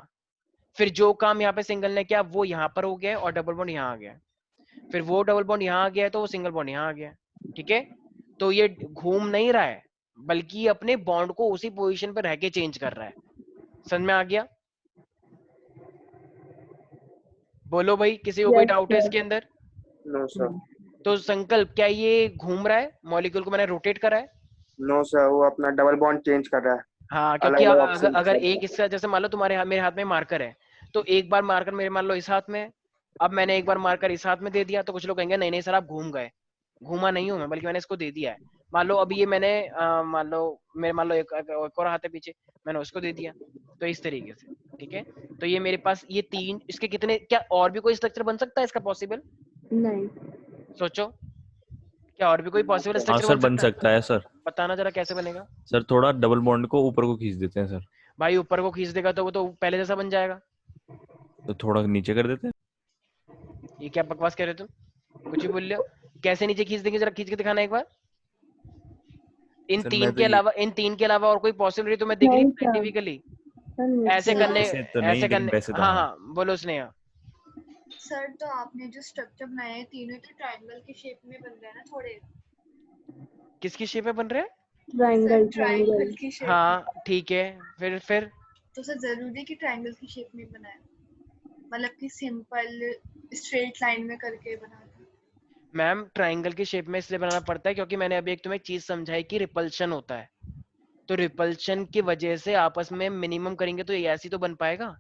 फिर जो काम यहाँ पे सिंगल ने किया वो यहाँ पर हो गया और डबल बॉन्ड यहाँ आ गया, फिर वो डबल बॉन्ड यहाँ आ गया तो वो सिंगल बॉन्ड यहाँ आ गया, ठीक है? तो ये घूम नहीं रहा है, बल्कि अपने बॉन्ड को उसी पोजीशन पर रह के चेंज कर रहा है। समझ में आ गया? बोलो भाई, किसी को कोई Yes, डाउट है sir. इसके अंदर? No sir. तो संकल्प, क्या ये घूम रहा है? मॉलिक्यूल को मैंने रोटेट करा है? नो सर, वो अपना डबल बॉन्ड चेंज कर रहा है। हाँ, क्योंकि अलग-अलग अगर ऑक्सीजन अगर के एक इसका, जैसे मान लो तुम्हारे मेरे हाथ में मार्कर है, तो एक बार मार्कर मेरे मान लो इस हाथ में है, अब मैंने एक बार मार्कर इस हाथ में दे दिया, तो कुछ लोग कहेंगे नहीं नहीं सर आप घूम गए। घूमा नहीं हूं मैं, बल्कि मैंने इसको दे दिया है। मान लो अभी ये मैंने मान लो एक और हाथ है पीछे, मैंने उसको दे दिया, तो इस तरीके से, ठीक है? तो ये मेरे पास ये तीन, इसके कितने, क्या और भी कोई स्ट्रक्चर बन सकता है इसका पॉसिबल? नहीं। सोचो, क्या और भी कोई पॉसिबल हाँ स्ट्रक्चर सर, बन सकता है? सकता है सर। बताना जरा कैसे बनेगा। सर थोड़ा डबल बॉन्ड को ऊपर को खींच देते हैं सर। भाई ऊपर को खींच देगा तो वो तो पहले जैसा बन जाएगा। तो थोड़ा नीचे कर देते हैं। ये क्या बकवास कह रहे हो तुम? कुछ भी बोल रहे हो? कैसे नीचे खींच देंगे, जरा खींच के दिखाना एक बार। इन सर, तीन मैं तो के अलावा, इन तीन के अलावा और कोई पॉसिबिलिटी तुम्हें दिख रही है नहीं सर। साइंटिफिकली? सर, नहीं ऐसे सर। करने, ऐसे तो नहीं, ऐसे लेकिन करने, वैसे तो हाँ हाँ। हाँ बोलो स्नेहा। सर तो आपने जो स्ट्रक्चर बनाया है तीनों तो ट्रायंगल की शेप में बन रहा है ना थोड़े? किसकी शेप में बन रहे हैं? Triangle, sir triangle triangle. की शेप में। हाँ ठीक है, फिर तो सर जरूरी कि ट्रायंगल की शेप में बनाए, मतलब कि सिंपल स्ट्रेट लाइन में करके बना दे। मैम ट्राइंगल की शेप में इसलिए बनाना पड़ता है क्योंकि मैंने अभी एक तुम्हें चीज समझाई कि रिपल्शन होता है, तो रिपल्शन की वजह से आपस में मिनिमम करेंगे तो ये ऐसी तो बन पाएगा।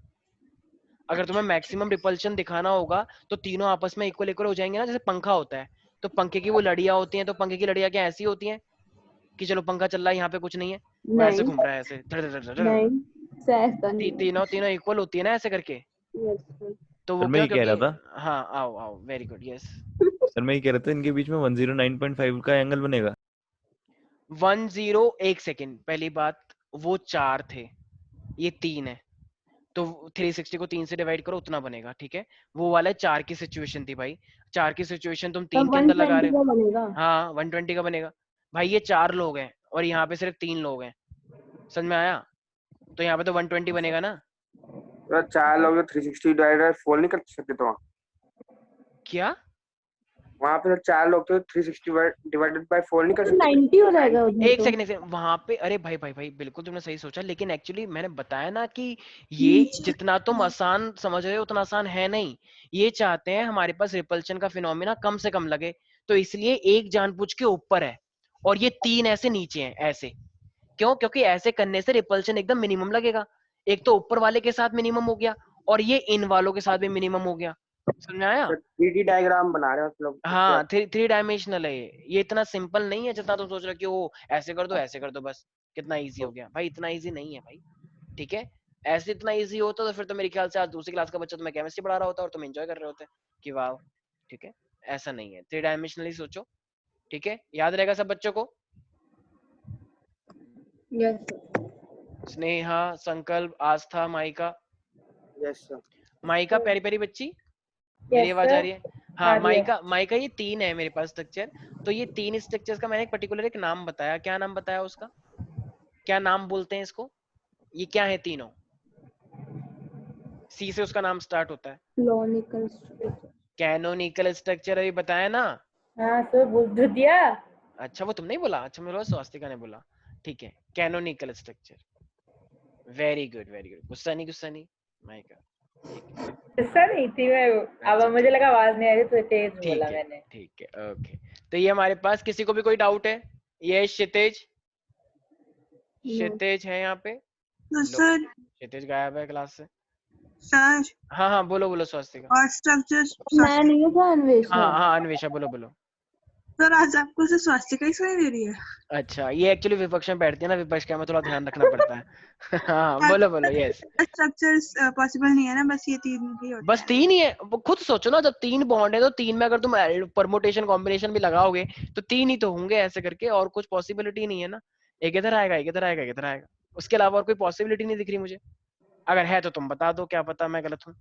अगर तुम्हें मैक्सिमम रिपल्शन दिखाना होगा तो तीनों आपस में इक्वल इक्वल हो जाएंगे ना, जैसे पंखा होता है तो पंखे की वो लड़ियां होती हैं, तो पंखे की लड़ियां क्या ऐसी होती हैं कि चलो पंखा चल रहा है, यहाँ पे कुछ नहीं है, वो ऐसे नहीं, घूम रहा है ऐसे धड़ धड़ धड़ धड़। नहीं सर, ऐसा नहीं है। तीनों तीनों इक्वल होती है ना ऐसे करके, Yes, sir. तो सर वो मैं क्यों? ये कह क्योंकि रहा था, हाँ आओ आओ, वेरी गुड, यस। सर मैं ये कह रहा था इनके बीच में 109.5 का एंगल बनेगा। 10, एक सेकेंड, पहली बात वो 4 थे, ये 3 है, तो 360 को 3 से डिवाइड करो उतना बनेगा, ठीक है? वो वाला 4 की सिचुएशन थी भाई, 4 की सिचुएशन तुम 3 तब के अंदर लगा 120 रहे का हो। बनेगा। हाँ 120 का बनेगा भाई, ये 4 लोग हैं और यहाँ पे सिर्फ 3 लोग हैं, समझ में आया? तो यहाँ पे तो 120 बनेगा ना। तो 4 लोग 360 डिवाइडेड 4 नहीं कर सकते तो क्या? वहाँ पे 4 लोग तो 360 डिवाइडेड बाय 4 नहीं कर सकते? 90 हो जाएगा उधर एक तो। सेकंड वहां पे, अरे भाई भाई भाई बिल्कुल तुमने सही सोचा, लेकिन एक्चुअली मैंने बताया ना कि ये जितना तुम आसान समझ रहे हो उतना आसान है नहीं। ये चाहते हैं हमारे पास रिपल्शन का फिनोमिना कम से कम लगे, तो इसलिए एक जानबूझ के ऊपर है और ये 3 ऐसे नीचे हैं ऐसे। क्यों? क्योंकि ऐसे करने से रिपल्शन एकदम मिनिमम लगेगा। एक तो ऊपर वाले के साथ मिनिमम हो गया और ये इन वालों के साथ भी मिनिमम हो गया। समझ में आया? 3D डायग्राम बना रहे हो मतलब? हाँ, थ्री डायमेंशनल है ये इतना सिंपल नहीं है जितना तुम सोच रहे हो कि वो ऐसे कर दो ऐसे कर दो बस कितना इजी हो गया। भाई इतना इजी नहीं है भाई, ठीक है? ऐसे इतना इजी होता तो फिर तो मेरे ख्याल से आज दूसरी क्लास का बच्चा तुम्हें केमिस्ट्री पढ़ा रहा होता और तुम एंजॉय कर रहे होते कि वाह, ठीक है? ऐसा नहीं है, 3 डायमेंशनली सोचो, ठीक है? याद रहेगा सब बच्चों को? यस स्नेहा, संकल्प, आस्था, माइका। Yes sir. माइका प्यारी प्यारी बच्ची, मेरी आवाज आ रही है? हाँ आ रही है। माइका ये 3 है मेरे पास स्ट्रक्चर, तो ये 3 स्ट्रक्चर्स का मैंने एक पर्टिकुलर एक नाम बताया। क्या नाम बताया उसका? क्या नाम बोलते हैं इसको? ये क्या है तीनों? सी से उसका नाम स्टार्ट होता है। क्लोनिकल स्ट्रक्चर। कैनोनिकल स्ट्रक्चर अभी बताया ना? हाँ तो बोल दो दिया। अच्छा वो तुम नहीं बोला? अच्छा मेरे स्वास्तिका ने बोला, ठीक है? Canonical structure, very good very good. गुस्सा नहीं माइका, गुस्सा नहीं थी मैं, अब मुझे लगा आवाज नहीं आ रही तो तेज बोला मैंने। ठीक है ओके। तो ये हमारे पास किसी को भी कोई डाउट है? ये क्षितिज, क्षितिज है यहाँ पे? तो सर क्षितिज गायब है क्लास से। सर हाँ हाँ बोलो बोलो स्वास्थ्य का। और स्ट्रक्चर मैं नहीं हूँ सर, अन्वेषा हाँ है। हाँ अन्वेषा बोलो बोलो। सर आज आपको से स्वास्थ्य का ही सुनाई दे रही है। अच्छा ये एक्चुअली विपक्ष में बैठती है ना, विपक्ष का हमें थोड़ा ध्यान रखना पड़ता है। हाँ बोलो बोलो। यस स्ट्रक्चर पॉसिबल नहीं है ना, बस ये तीन ही होते बस हैं। तीन ही है। वो खुद सोचो ना, जब तीन बॉन्ड है तो तीन में अगर तुम परमुटेशन कॉम्बिनेशन भी लगाओगे तो तीन ही तो होंगे ऐसे करके, और कुछ पॉसिबिलिटी नहीं है ना। एक इधर आएगा, एक इधर आएगा, एक इधर आएगा, उसके अलावा और कोई पॉसिबिलिटी नहीं दिख रही मुझे। अगर है तो तुम बता दो, क्या पता मैं गलत हूँ।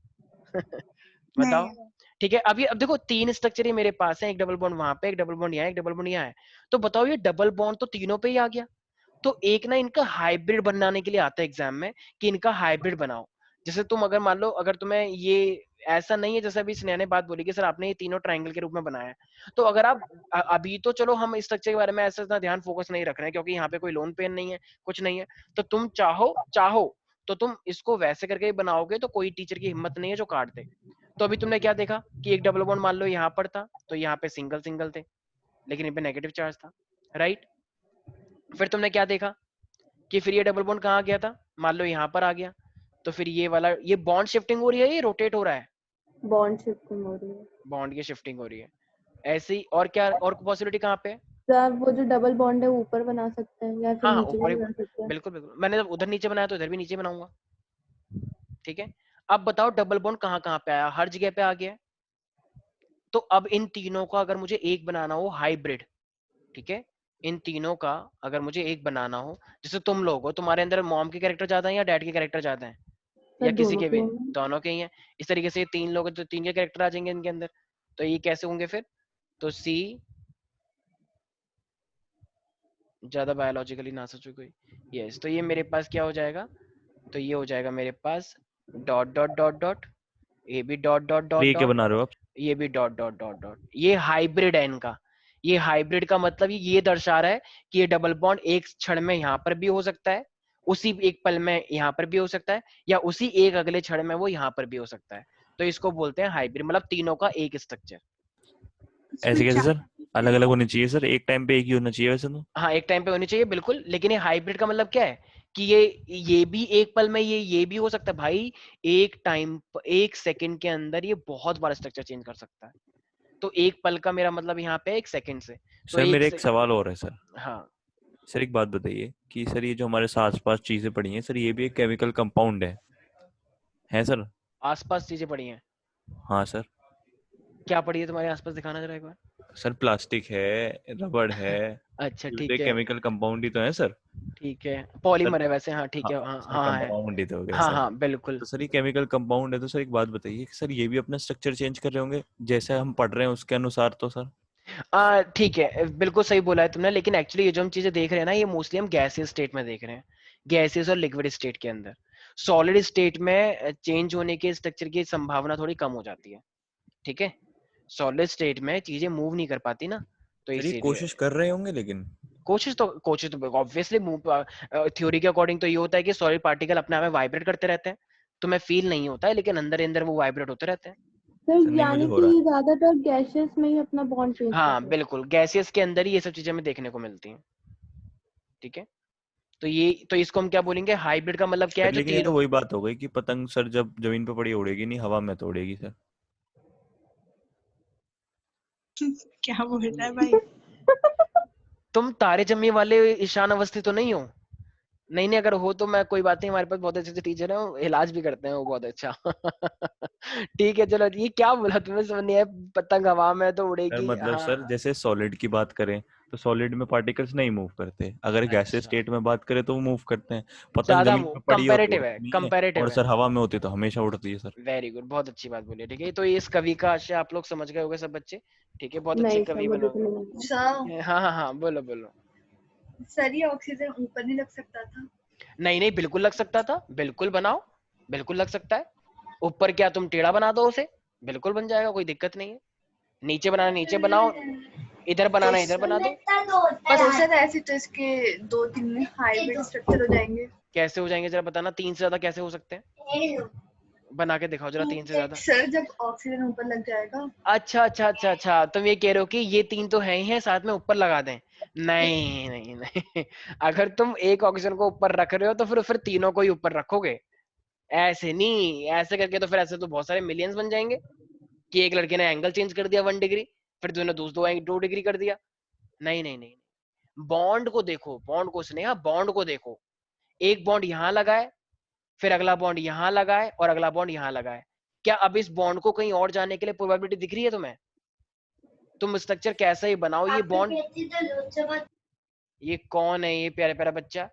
बताओ। नहीं ठीक है अभी अब देखो तीन स्ट्रक्चर ही मेरे पास है, एक डबल बॉन्ड वहां पे, एक डबल बॉन्ड यहाँ, एक डबल बॉन्ड यहाँ है। तो बताओ ये डबल बॉन्ड तो तीनों पे ही आ गया। तो एक ना इनका हाइब्रिड बनाने के लिए आता है एग्जाम में कि इनका हाइब्रिड बनाओ। जैसे तुम अगर मान लो, अगर तुम्हें ये ऐसा नहीं है जैसे अभी स्नेहा ने बात बोली कि सर आपने ये तीनों ट्रायंगल के रूप में बनाया है, तो अगर आप अभी तो चलो हम इस स्ट्रक्चर के बारे में ऐसा इतना ध्यान फोकस नहीं रख रहे हैं क्योंकि यहाँ पे कोई लोन पेन नहीं है, कुछ नहीं है। तो तुम चाहो चाहो तो तुम इसको वैसे करके ही बनाओगे तो कोई टीचर की हिम्मत नहीं है जो काट दे। तो अभी तुमने क्या देखा कि एक डबल बॉन्ड मान लो यहाँ पर था तो यहाँ पे सिंगल सिंगल थे, लेकिन इन पे नेगेटिव चार्ज था, राइट। फिर तुमने क्या देखा कि फिर ये डबल बॉन्ड कहाँ गया था, मान लो यहाँ पर आ गया, तो फिर ये वाला ये बॉन्ड शिफ्टिंग हो रही है, ये रोटेट हो रहा है, बॉन्ड शिफ्टिंग हो रही है बॉन्ड की शिफ्टिंग हो रही है। ऐसे ही और क्या, और पॉसिबिलिटी कहाँ पे है? सर। वो जो डबल बॉन्ड है ऊपर बना सकते हैं या फिर हाँ नीचे ऊपर भी ही, बना सकते हैं। बिल्कुल बिल्कुल, मैंने जब उधर नीचे बनाया तो इधर भी नीचे बनाऊंगा। ठीक है अब बताओ डबल बॉन्ड कहाँ कहाँ पे आया, हर जगह पे आ गया है। तो अब इन तीनों का अगर मुझे एक बनाना हो हाइब्रिड, ठीक है, इन तीनों का अगर मुझे एक बनाना हो, जैसे तुम लोग हो, तुम्हारे अंदर मॉम के कैरेक्टर ज्यादा है या डैड के कैरेक्टर ज्यादा है, सर या किसी दोनों के के भी? हैं। दोनों के ही हैं। इस तरीके से तीन लोग हैं तो तीन के कैरेक्टर आ जाएंगे इनके अंदर। तो ये कैसे होंगे फिर? तो सी ज्यादा बायोलॉजिकली ना सोचो कोई। यस तो ये मेरे पास क्या हो जाएगा, तो ये हो जाएगा मेरे पास डॉट डॉट डॉट डॉट, ये भी डॉट डॉट डॉट ये क्या डॉट, बना रहे हो आप? ये भी डॉट डॉट डॉट डॉट। ये हाइब्रिड है इनका। ये हाइब्रिड का मतलब ये दर्शा रहा है कि ये डबल बॉन्ड एक क्षण में यहाँ पर भी हो सकता है, उसी एक पल में यहाँ पर भी हो सकता है, या उसी एक अगले क्षण में वो यहाँ पर भी हो सकता है। तो इसको बोलते हैं हाइब्रिड, मतलब तीनों का एक स्ट्रक्चर। ऐसे कैसे सर? अलग अलग होने चाहिए सर, एक टाइम पे एक ही होना चाहिए वैसे तो। हाँ एक टाइम पे होनी चाहिए बिल्कुल, लेकिन ये हाइब्रिड का मतलब क्या है कि ये भी एक पल में ये भी हो सकता है भाई। एक टाइम एक सेकंड के अंदर ये बहुत बार स्ट्रक्चर चेंज कर सकता है। तो एक पल का मेरा मतलब यहाँ पे एक सेकंड से, तो सर एक मेरा एक सवाल और है सर। हाँ सर एक बात बताइए कि सर ये जो हमारे आसपास चीजें पड़ी हैं सर, ये भी एक केमिकल कंपाउंड है सर? आसपास चीजें पड़ी हैं। हाँ सर। क्या पड़ी है तुम्हारे आसपास, दिखाना जरा एक बार। सर प्लास्टिक है, रबड़ है, अच्छा ये भी ठीक तो है, केमिकल कंपाउंड ही तो है सर। ठीक है सर पॉलीमर है वैसे, हाँ ठीक हाँ है, हाँ सर, हाँ है, कंपाउंड ही तो हो गया हाँ सर। हाँ बिल्कुल। तो सर ये केमिकल कंपाउंड है, तो सर एक बात बताइए कि सर ये भी अपना स्ट्रक्चर चेंज कर रहे होंगे जैसे हम पढ़ रहे हैं उसके अनुसार तो सर? ठीक है बिल्कुल सही बोला है तुमने, लेकिन एक्चुअली ये जो हम चीजें देख रहे हैं ना, ये मोस्टली हम गैसियस स्टेट में देख रहे हैं, गैसियस और लिक्विड स्टेट के अंदर। सॉलिड स्टेट में चेंज होने के स्ट्रक्चर की संभावना थोड़ी कम हो जाती है। ठीक है सॉलिड स्टेट में चीजें मूव नहीं कर पाती ना, तो सर ये इसीलिए कोशिश कर रहे होंगे लेकिन। कोशिश तो ऑब्वियसली थ्योरी के अकॉर्डिंग तो ये होता है कि सॉलिड पार्टिकल अपने आप में वाइब्रेट करते रहते हैं, तो मैं फील नहीं होता है, लेकिन अंदर अंदर वो वाइब्रेट होते रहते हैं। सर सर नहीं मुझे यानी हो कि रहा है। ज्यादातर गैसेस में ही अपना बॉन्ड चेंज कर हाँ रहे हैं। बिल्कुल गैसियस के अंदर ही ये सब चीजें हमें देखने को मिलती हैं। ठीक है तो ये तो इसको हम क्या बोलेंगे, हाइब्रिड का मतलब क्या है, सर जो लेकिन ये तो तीनों। वही बात हो गई कि पतंग सर जब जमीन पे पड़ी उड़ेगी नहीं, हवा में तो उड़ेगी सर। क्या बोल रहा है भाई? तुम तारे जमी वाले ईशान अवस्थी तो नहीं हो? नहीं नहीं, अगर हो तो मैं कोई बात नहीं, हमारे पास बहुत अच्छे अच्छे टीचर हैं, वो इलाज भी करते हैं वो बहुत अच्छा। ठीक है चलो, ये क्या बोला तुम्हें समझ नहीं आया, पतंग हवा में तो सर उड़ेगी मतलब हाँ। सर जैसे सॉलिड की बात करें तो सॉलिड में पार्टिकल्स नहीं मूव करते, अगर गैसियस अच्छा स्टेट में बात करें तो वो मूव करते हैं। पतंग ज्यादा जमीन पे पड़ी हो तो कंपेरेटिव है, उड़ती नहीं है, और कंपेरेटिव है। सर हवा में होती तो हमेशा उड़ती है सर। वेरी गुड, बहुत अच्छी बात बोली। ठीक है तो इस कवि का आशय आप लोग समझ गए होंगे सब बच्चे। ठीक है बहुत अच्छे नहीं सर, कवि मुझे तो बनोगे। नहीं आता। सर हाँ हाँ हाँ बोलो बोलो। सर ये ऑक्सीजन ऊपर नहीं लग सकता था? नहीं नहीं बिल्कुल लग सकता था, बिल्कुल बनाओ, बिल्कुल लग सकता है। ऊपर क्या तुम टेढ़ा बना दो उसे, बिल्कुल बन जाएगा, कोई दिक्कत नहीं है। नीचे बनाना नीचे बनाओ, इधर तो बनाना इधर बना दो। बस तो सर ऐसे तो इसके 2-3 हाइब्रिड स्ट्रक्चर हो जाएंगे। कैसे हो जाएंगे जरा बताना, तीन से ज्यादा कैसे हो सकते हैं, बना के दिखाओ जरा तीन से ज्यादा। सर जब ऑक्सीजन ऊपर लग जाएगा। अच्छा अच्छा अच्छा अच्छा, तुम ये कह रहे हो कि ये तीन तो है ही हैं, साथ में ऊपर लगा दें? नहीं नहीं नहीं। अगर तुम एक ऑक्सीजन को ऊपर रख रहे हो तो फिर तीनों को ही ऊपर रखोगे, ऐसे नहीं, ऐसे करके तो फिर ऐसे तो बहुत सारे मिलियंस बन जाएंगे कि एक लड़के ने एंगल चेंज कर दिया 1 डिग्री, फिर तूने 2 डिग्री कर दिया। नहीं नहीं नहीं, बॉन्ड को देखो, बॉन्ड को स्नेहा, बॉन्ड को देखो। एक बॉन्ड यहाँ लगा है, फिर अगला बॉन्ड यहाँ लगा है, और अगला बॉन्ड यहाँ लगा है। क्या अब इस बॉन्ड को कहीं और जाने के लिए प्रोबेबिलिटी दिख रही है तुम्हें? तुम स्ट्रक्चर कैसा ही बनाओ, ये बॉन्ड, ये कौन है ये प्यारा प्यारा बच्चा?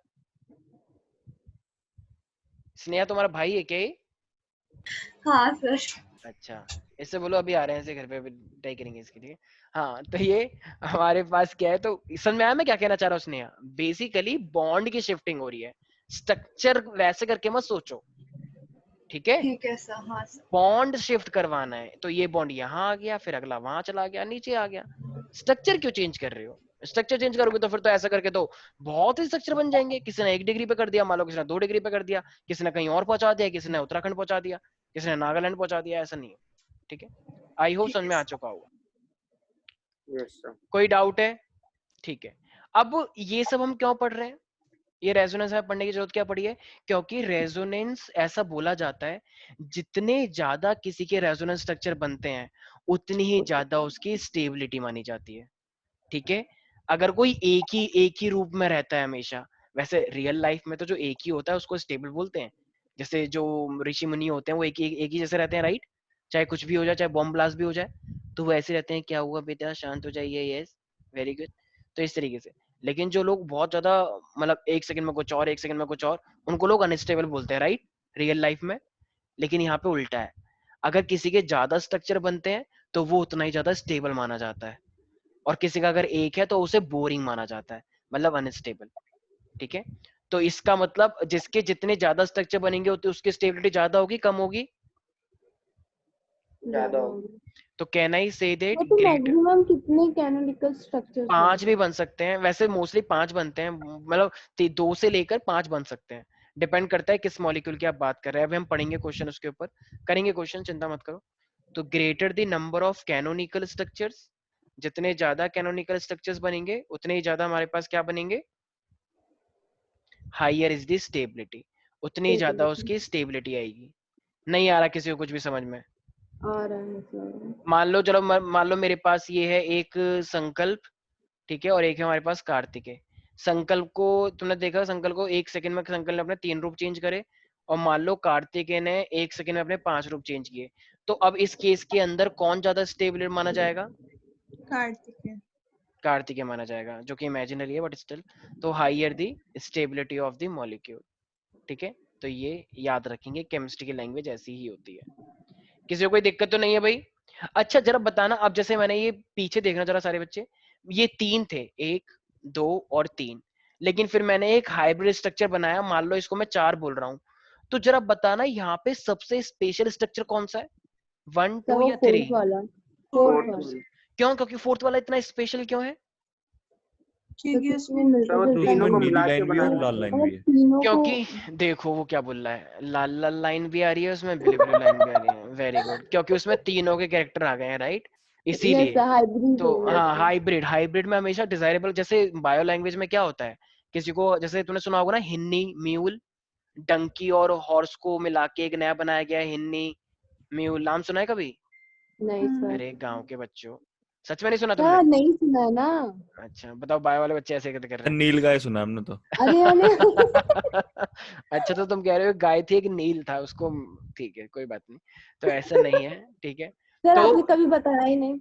स्नेहा तुम्हारा भाई है क्या ये? हाँ सर। अच्छा, इससे बोलो अभी आ रहे हैं, इसे घर पे ट्राई करेंगे इसके लिए। हाँ, तो ये हमारे पास क्या है, तो समझ में आया मैं क्या कहना चाह रहा हूँ स्नेहा? बेसिकली बॉन्ड की शिफ्टिंग हो रही है, स्ट्रक्चर वैसे करके मत सोचो, ठीक है? ठीक है सर। हाँ सर। बॉन्ड शिफ्ट करवाना है, तो ये बॉन्ड यहाँ आ गया, फिर अगला वहां चला गया, नीचे आ गया। स्ट्रक्चर क्यों चेंज कर रहे हो? स्ट्रक्चर चेंज करोगे तो फिर तो ऐसा करके तो बहुत ही स्ट्रक्चर बन जाएंगे। किसी ने 1 डिग्री पे कर दिया, मान लो किसी ने 2 डिग्री पे कर दिया, किसी ने कहीं और पहुंचा दिया, किसी ने उत्तराखंड पहुंचा दिया, किसी ने नागालैंड पहुंचा दिया, ऐसा नहीं है, ठीक है? आई होप समझ में आ चुका होगा। Yes sir. कोई डाउट है? ठीक है। अब ये सब हम क्यों पढ़ रहे हैं? ये रेजोनेंस हमें पढ़ने की जरूरत क्या पड़ी है? क्योंकि रेजोनेंस ऐसा बोला जाता है, जितने ज्यादा किसी के रेजोनेंस स्ट्रक्चर बनते हैं उतनी ही ज्यादा उसकी स्टेबिलिटी मानी जाती है, ठीक है? अगर कोई एक ही रूप में रहता है हमेशा, वैसे रियल लाइफ में तो जो एक ही होता है उसको स्टेबल बोलते हैं। जैसे जो ऋषि मुनि होते हैं वो एक ही जैसे रहते हैं, राइट? चाहे कुछ भी हो जाए, चाहे बॉम्ब ब्लास्ट भी हो जाए, तो वो ऐसे रहते हैं, क्या हुआ बेटा, शांत हो जाइए, यस वेरी गुड। तो इस तरीके से। लेकिन जो लोग बहुत ज्यादा, मतलब 1 सेकंड में कुछ और, 1 सेकंड में कुछ और, उनको लोग अनस्टेबल बोलते हैं, राइट? रियल लाइफ में। लेकिन यहाँ पे उल्टा है, अगर किसी के ज्यादा स्ट्रक्चर बनते हैं तो वो उतना ही ज्यादा स्टेबल माना जाता है, और किसी का अगर एक है तो उसे बोरिंग माना जाता है, मतलब अनस्टेबल, ठीक है? तो इसका मतलब जिसके जितने ज्यादा स्ट्रक्चर बनेंगे उतनी उसकी स्टेबिलिटी ज्यादा होगी, कम होगी? ज्यादा होगी। तो कैन आई से दैट तो ग्रेटर? मैक्सिमम कितने कैनोनिकल स्ट्रक्चर्स 5 भी बन सकते हैं, वैसे मोस्टली 5 बनते हैं, मतलब 2 से लेकर 5 बन सकते हैं, डिपेंड करता है किस मॉलिक्यूल की आप बात कर रहे हैं। अभी हम पढ़ेंगे क्वेश्चन, उसके ऊपर करेंगे क्वेश्चन, चिंता मत करो। तो greater the number of canonical structures, जितने ज्यादा कैनोनिकल स्ट्रक्चर्स बनेंगे उतने ही ज्यादा हमारे पास क्या बनेंगे, हाइयर इज द स्टेबिलिटी, उतनी ही ज्यादा उसकी स्टेबिलिटी आएगी। नहीं आ रहा किसी को कुछ भी समझ में? आ रहा है सर। मान लो, चलो मान लो मेरे पास ये है एक संकल्प, ठीक है, और एक है हमारे पास कार्तिकेय। संकल्प को तुमने देखा, संकल्प को 1 सेकंड में संकल्प ने अपने 3 रूप चेंज करे, और मान लो कार्तिकेय ने 1 सेकंड में अपने 5 रूप चेंज किए। तो अब इस केस के अंदर कौन ज्यादा स्टेबल माना जाएगा? कार्तिक है। कार्तिकेय माना जाएगा, जो कि इमेजिनरी है बट स्टिल। तो higher the stability of the molecule, ठीक है? तो ये याद रखेंगे, केमिस्ट्री की लैंग्वेज ऐसी ही होती है। किसी को कोई दिक्कत तो नहीं है भाई? अच्छा जरा बताना, अब जैसे मैंने ये पीछे देखना जरा सारे बच्चे, ये 3 थे, 1 2 और 3, लेकिन फिर मैंने एक हाइब्रिड स्ट्रक्चर बनाया, मान लो इसको मैं 4 बोल रहा हूँ। तो जरा बताना यहाँ पे सबसे स्पेशल स्ट्रक्चर कौन सा है, 1 2 या 3? फोर्थ वाला। फोर्थ वाला। क्यों? क्योंकि फोर्थ वाला इतना स्पेशल क्यों है? क्योंकि तो उसमें मिलता तो जुलता तीनों को नीली मिला के लाइन भी है और बनाया लाल लाइन मतलब भी है। तीनों को क्योंकि देखो वो क्या बोल रहा है, लाल लाल लाइन भी आ रही है उसमें, ब्लू ब्लू लाइन भी आ रही है, वेरी गुड, क्योंकि उसमें तीनों के कैरेक्टर आ गए हैं, राइट? इसीलिए। यस हाइब्रिड तो है हाँ, ये। हाइब्रिड, हाइब्रिड में हमेशा डिजायरेबल, जैसे बायो लैंग्वेज में क्या होता है, किसी को, जैसे तूने सुना होगा ना, हिन्नी म्यूल, डंकी और हॉर्स को मिला के एक नया बनाया गया है, हिन्नी म्यूल, नाम सुना है कभी? नहीं सर। अरे गांव के बच्चों, सच में नहीं सुना क्या तुमने? नहीं सुना है ना? अच्छा बताओ, बायो वाले बच्चे ऐसे कैसे कर रहे हैं? नील गाय सुना हमने तो। अरे अरे अच्छा, तो तुम कह रहे हो गाय थी, एक नील था उसको, ठीक है कोई बात नहीं, तो ऐसा नहीं है, ठीक है? सर तो आपने कभी बताया ही नहीं।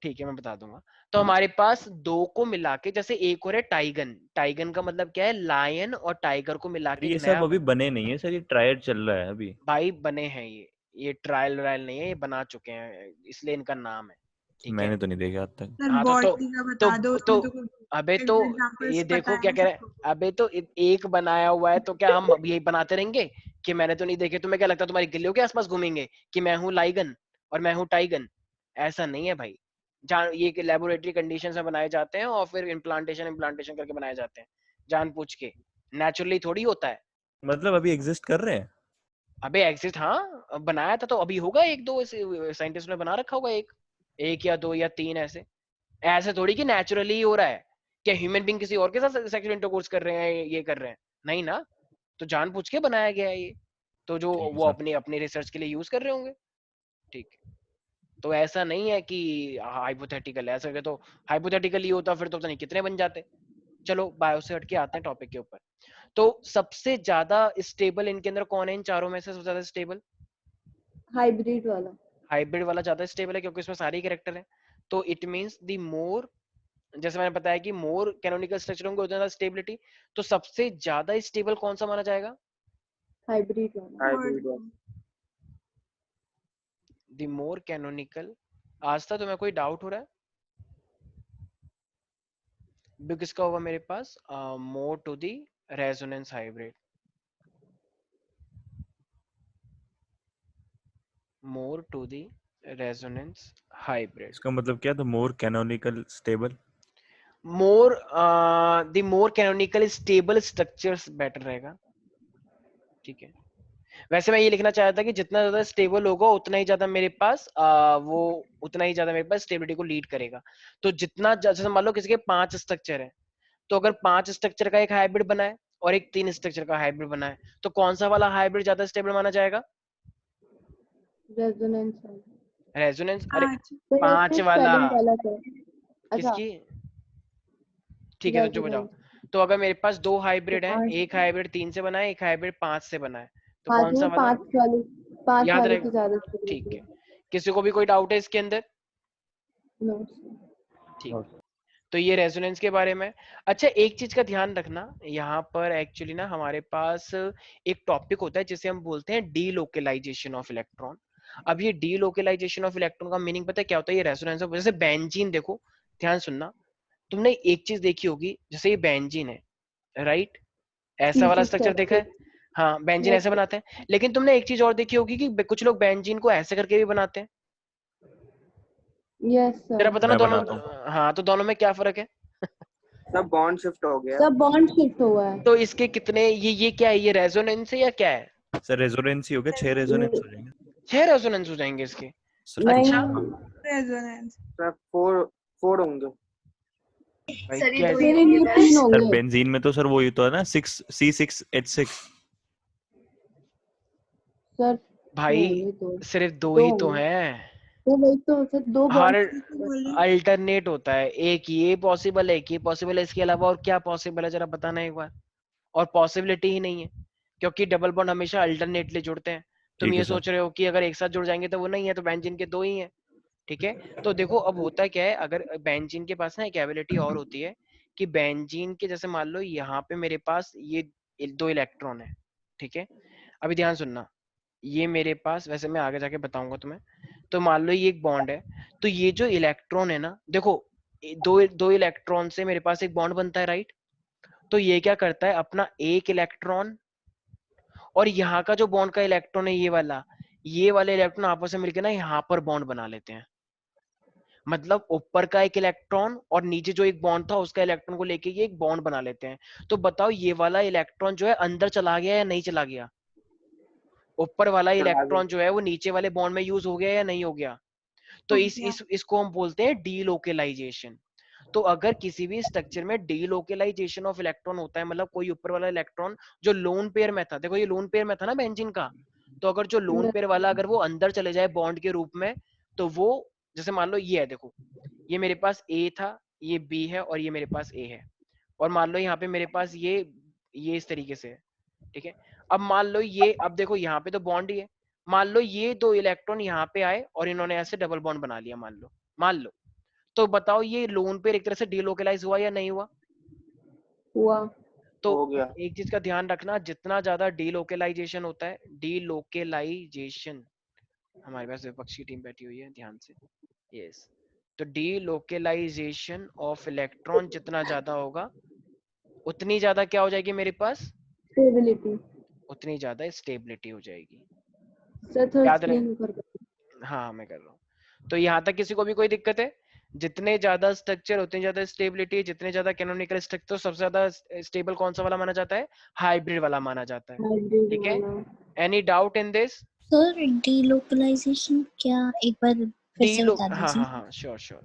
ठीक है, मैं बता दूंगा। तो हमारे पास 2 को मिला के, जैसे एक और है टाइगन, टाइगन का मतलब क्या है, लायन और टाइगर को मिला के ये एक सब नया, अभी बने नहीं है सर, ये ट्रायल चल रहा है अभी। भाई बने हैं ये ट्रायल वायल नहीं है, ये बना चुके हैं, इसलिए इनका नाम है, ठीक है? मैंने तो नहीं देखा आज तक। सर हाँ बॉटनी का बता दो, उसमें तो अबे तो एग्जांपल्स ये पता देखो है क्या ना कह रहे हैं, सबको। अबे तो एक बनाया हुआ है, तो क्या हम अब यही बनाते रहेंगे कि मैंने तो नहीं देखे? तुम्हें क्या लगता है तुम्हारी गिल्लियों के आसपास घूमेंगे कि मैं हूँ लाइगन और मैं हूँ टाइगन? ऐसा नहीं है भाई, जान ये लेबोरेटरी कंडीशन में बनाए जाते हैं और फिर इम्प्लांटेशन करके बनाए जाते हैं, जानबूझ के, नेचुरली थोड़ी होता है। मतलब अभी एग्जिस्ट कर रहे हैं? अबे एग्जिस्ट, हाँ बनाया था, तो अभी होगा 1 2 साइंटिस्ट ने बना रखा होगा, एक या 2 या 3 ऐसे। ऐसे थोड़ी कि नेचुरली ही हो रहा है, क्या ह्यूमन बीइंग किसी और के साथ सेक्सुअल इंटरकोर्स कर रहे हैं, ये कर रहे हैं? नहीं ना, तो जानबूझ के बनाया गया है ये। तो जो ठीक है वो सर। अपनी अपनी रिसर्च के लिए यूज कर रहे होंगे। ठीक है, तो ऐसा नहीं है कि हाइपोथेटिकल है, ऐसा अगर तो हाइपोथेटिकली होता फिर तो पता नहीं कितने बन जाते। चलो बायो से हट के आते हैं टॉपिक के ऊपर। तो सबसे ज्यादा स्टेबल इनके अंदर कौन है, इन चारों में से सबसे ज्यादा स्टेबल? हाइब्रिड वाला। हाइब्रिड वाला ज्यादा स्टेबल है क्योंकि इसमें सारे कैरेक्टर हैं। तो इट मींस द मोर, जैसे मैंने बताया कि मोर कैनोनिकल स्ट्रक्चर होंगे उतना ज्यादा स्टेबिलिटी। तो सबसे ज्यादा स्टेबल कौन सा माना जाएगा? हाइब्रिड वाला। Hybrid the more canonical. आज तक तुम्हें कोई डाउट हो रहा है? किसका होगा मेरे पास? More to the resonance hybrid, more to the resonance hybrid. इसका मतलब क्या था? More canonical stable. More the more canonical stable structures better रहेगा। ठीक है, वैसे मैं ये लिखना चाहता था कि जितना ज्यादा स्टेबल होगा उतना ही ज्यादा मेरे पास वो उतना ही ज्यादा मेरे पास स्टेबिलिटी को लीड करेगा। तो जितना जैसे मान लो किसी के 5 स्ट्रक्चर है, तो अगर 5 स्ट्रक्चर का एक हाइब्रिड बना है और एक 3 स्ट्रक्चर का हाइब्रिड बना है, तो कौन सा वाला हाइब्रिड ज्यादा स्टेबल माना जाएगा? रेजोनेंस वाला। रेजोनेंस। अरे 5 तो 5 इसमें वाला स्पेलिंग गलत है। अच्छा, किसकी? ठीक है, तो चुप हो जाओ। रेजोनेंस। तो अगर मेरे पास 2 तो हाइब्रिड है, 5। एक हाइब्रिड 3 से बना है, एक हाइब्रिड 5 से बना है, तो हाँ कौन तो सा वो वाला 5 याद वाले की रहेगा? ज्यादा ठीक स्टेबिलिटी है, है। किसी को भी कोई डाउट है इसके अंदर? नो। ठीक, तो ये रेजोनेंस के बारे में। अच्छा, एक चीज का ध्यान रखना, यहाँ पर एक्चुअली ना हमारे पास एक टॉपिक होता है जिसे हम बोलते हैं डीलोकलाइजेशन ऑफ इलेक्ट्रॉन। अब ये डीलोकलाइजेशन ऑफ इलेक्ट्रॉन का मीनिंग पता है क्या होता है? ये रेजोनेंस ऑफ, जैसे बेंजीन देखो, ध्यान सुनना, तुमने एक चीज देखी होगी, जैसे ये बेंजीन है, राइट? ऐसा वाला स्ट्रक्चर देखा है? हाँ, बेंजीन ऐसे बनाते हैं। लेकिन तुमने एक चीज और देखी होगी कि कुछ लोग बेंजीन को ऐसे करके भी बनाते हैं। यस जरा सर। बताना मैं दोनों। बनाता हूँ। हाँ, तो दोनों में क्या फर्क है? सब बॉन्ड शिफ्ट हो गया। सब बॉन्ड शिफ्ट हुआ है। तो इसके कितने, ये क्या है, ये रेजोनेंस है या क्या है? सर रेजोनेंस ही हो गया, 6 रेजोनेंस हो जाएंगे। 6 रेजोनेंस हो जाएंगे इसके? सर नहीं, अच्छा रेजोनेंस। सर 4 होंगे। भाई, सर ये क्या? 2 फिर ही होंगे इनमें 3 बस। सर होंगे। बेंजीन में तो सर वही तो है ना, 6C6H6। सर भाई होंगे 2। सिर्फ 2 2 ही तो होंगे। हैं। तो वही तो सर 2 हर बॉन्ड। अल्टरनेट होता है, एक ये पॉसिबल है, एक ये पॉसिबल है, इसके अलावा और क्या पॉसिबल है, जरा बताना एक बार। और पॉसिबिलिटी ही नहीं है, क्योंकि डबल बॉन्ड हमेशा अल्टरनेटली जुड़ते हैं। तुम ठीक ये है सर। सोच रहे हो कि अगर एक साथ जुड़ जाएंगे तो वो नहीं है, तो बेंजीन के 2 ही हैं। ठीक है, तो देखो अब होता क्या है, अगर बेंजीन के पास ना एक एबिलिटी और होती है कि बेंजीन के, जैसे मान लो यहाँ पे मेरे पास ये 2 इलेक्ट्रॉन है। ठीक है, अभी ध्यान सुनना, ये मेरे पास, वैसे मैं आगे जाके बताऊंगा तुम्हें। तो मान लो ये एक बॉन्ड है, तो ये जो इलेक्ट्रॉन है ना, देखो, दो दो इलेक्ट्रॉन से मेरे पास एक बॉन्ड बनता है, राइट? तो ये क्या करता है, अपना एक इलेक्ट्रॉन और यहाँ का जो बॉन्ड का इलेक्ट्रॉन है, ये वाले इलेक्ट्रॉन आपस में मिलकर ना यहाँ पर बॉन्ड बना लेते हैं। मतलब ऊपर का एक इलेक्ट्रॉन और नीचे जो एक बॉन्ड था उसका इलेक्ट्रॉन को लेके ये एक बॉन्ड बना लेते हैं। तो बताओ ये वाला इलेक्ट्रॉन जो है अंदर चला गया या नहीं चला गया? ऊपर वाला चला गया। इलेक्ट्रॉन जो है वो नीचे वाले बॉन्ड में यूज हो गया या नहीं हो गया? तो इसको हम बोलते हैं डीलोकलाइजेशन। तो अगर किसी भी स्ट्रक्चर में डीलोकलाइजेशन ऑफ इलेक्ट्रॉन होता है, मतलब कोई ऊपर वाला इलेक्ट्रॉन जो लोन पेयर में था, देखो ये लोन पेयर में था ना बेंजीन का, तो अगर जो लोन पेयर वाला अगर वो अंदर चले जाए बॉन्ड के रूप में, तो वो, जैसे मान लो ये है, देखो ये मेरे पास ए था, ये बी है और ये मेरे पास ए है, और मान लो यहाँ पे मेरे पास ये इस तरीके से है। ठीक है, अब मान लो ये, अब देखो यहाँ पे तो बॉन्ड ही है, मान लो ये 2 इलेक्ट्रॉन यहाँ पे आए और इन्होंने ऐसे डबल बॉन्ड बना लिया, मान लो, तो बताओ ये लोन पेयर एक तरह से डीलोकलाइज हुआ या नहीं हुआ? हुआ। तो हो गया। एक चीज का ध्यान रखना, जितना ज्यादा डीलोकलाइजेशन होता है, डीलोकलाइजेशन, हमारे पास विपक्षी टीम बैठी हुई है, ध्यान से, यस, तो डीलोकलाइजेशन ऑफ इलेक्ट्रॉन जितना ज्यादा होगा, उतनी ज्यादा क्या हो जाएगी मेरे पास? स्टेबिलिटी। उतनी ज्यादा स्टेबिलिटी हो जाएगी। सर थोड़ा याद रहे? स्क्रीन ऊपर कर। हाँ, मैं कर रहा हूँ। तो यहाँ तक किसी को भी कोई दिक्कत है? जितने ज्यादा स्ट्रक्चर उतनी ज्यादा स्टेबिलिटी, जितने ज्यादा कैनोनिकल स्ट्रक्चर, तो सबसे ज्यादा स्टेबल कौन सा वाला माना जाता है? हाइब्रिड वाला माना जाता है। हाइब्रिड ठीक है, वाला। Any doubt in this? Sir delocalization क्या, एक बार फिर से बता हाँ दीजिए। हाँ हाँ, श्योर।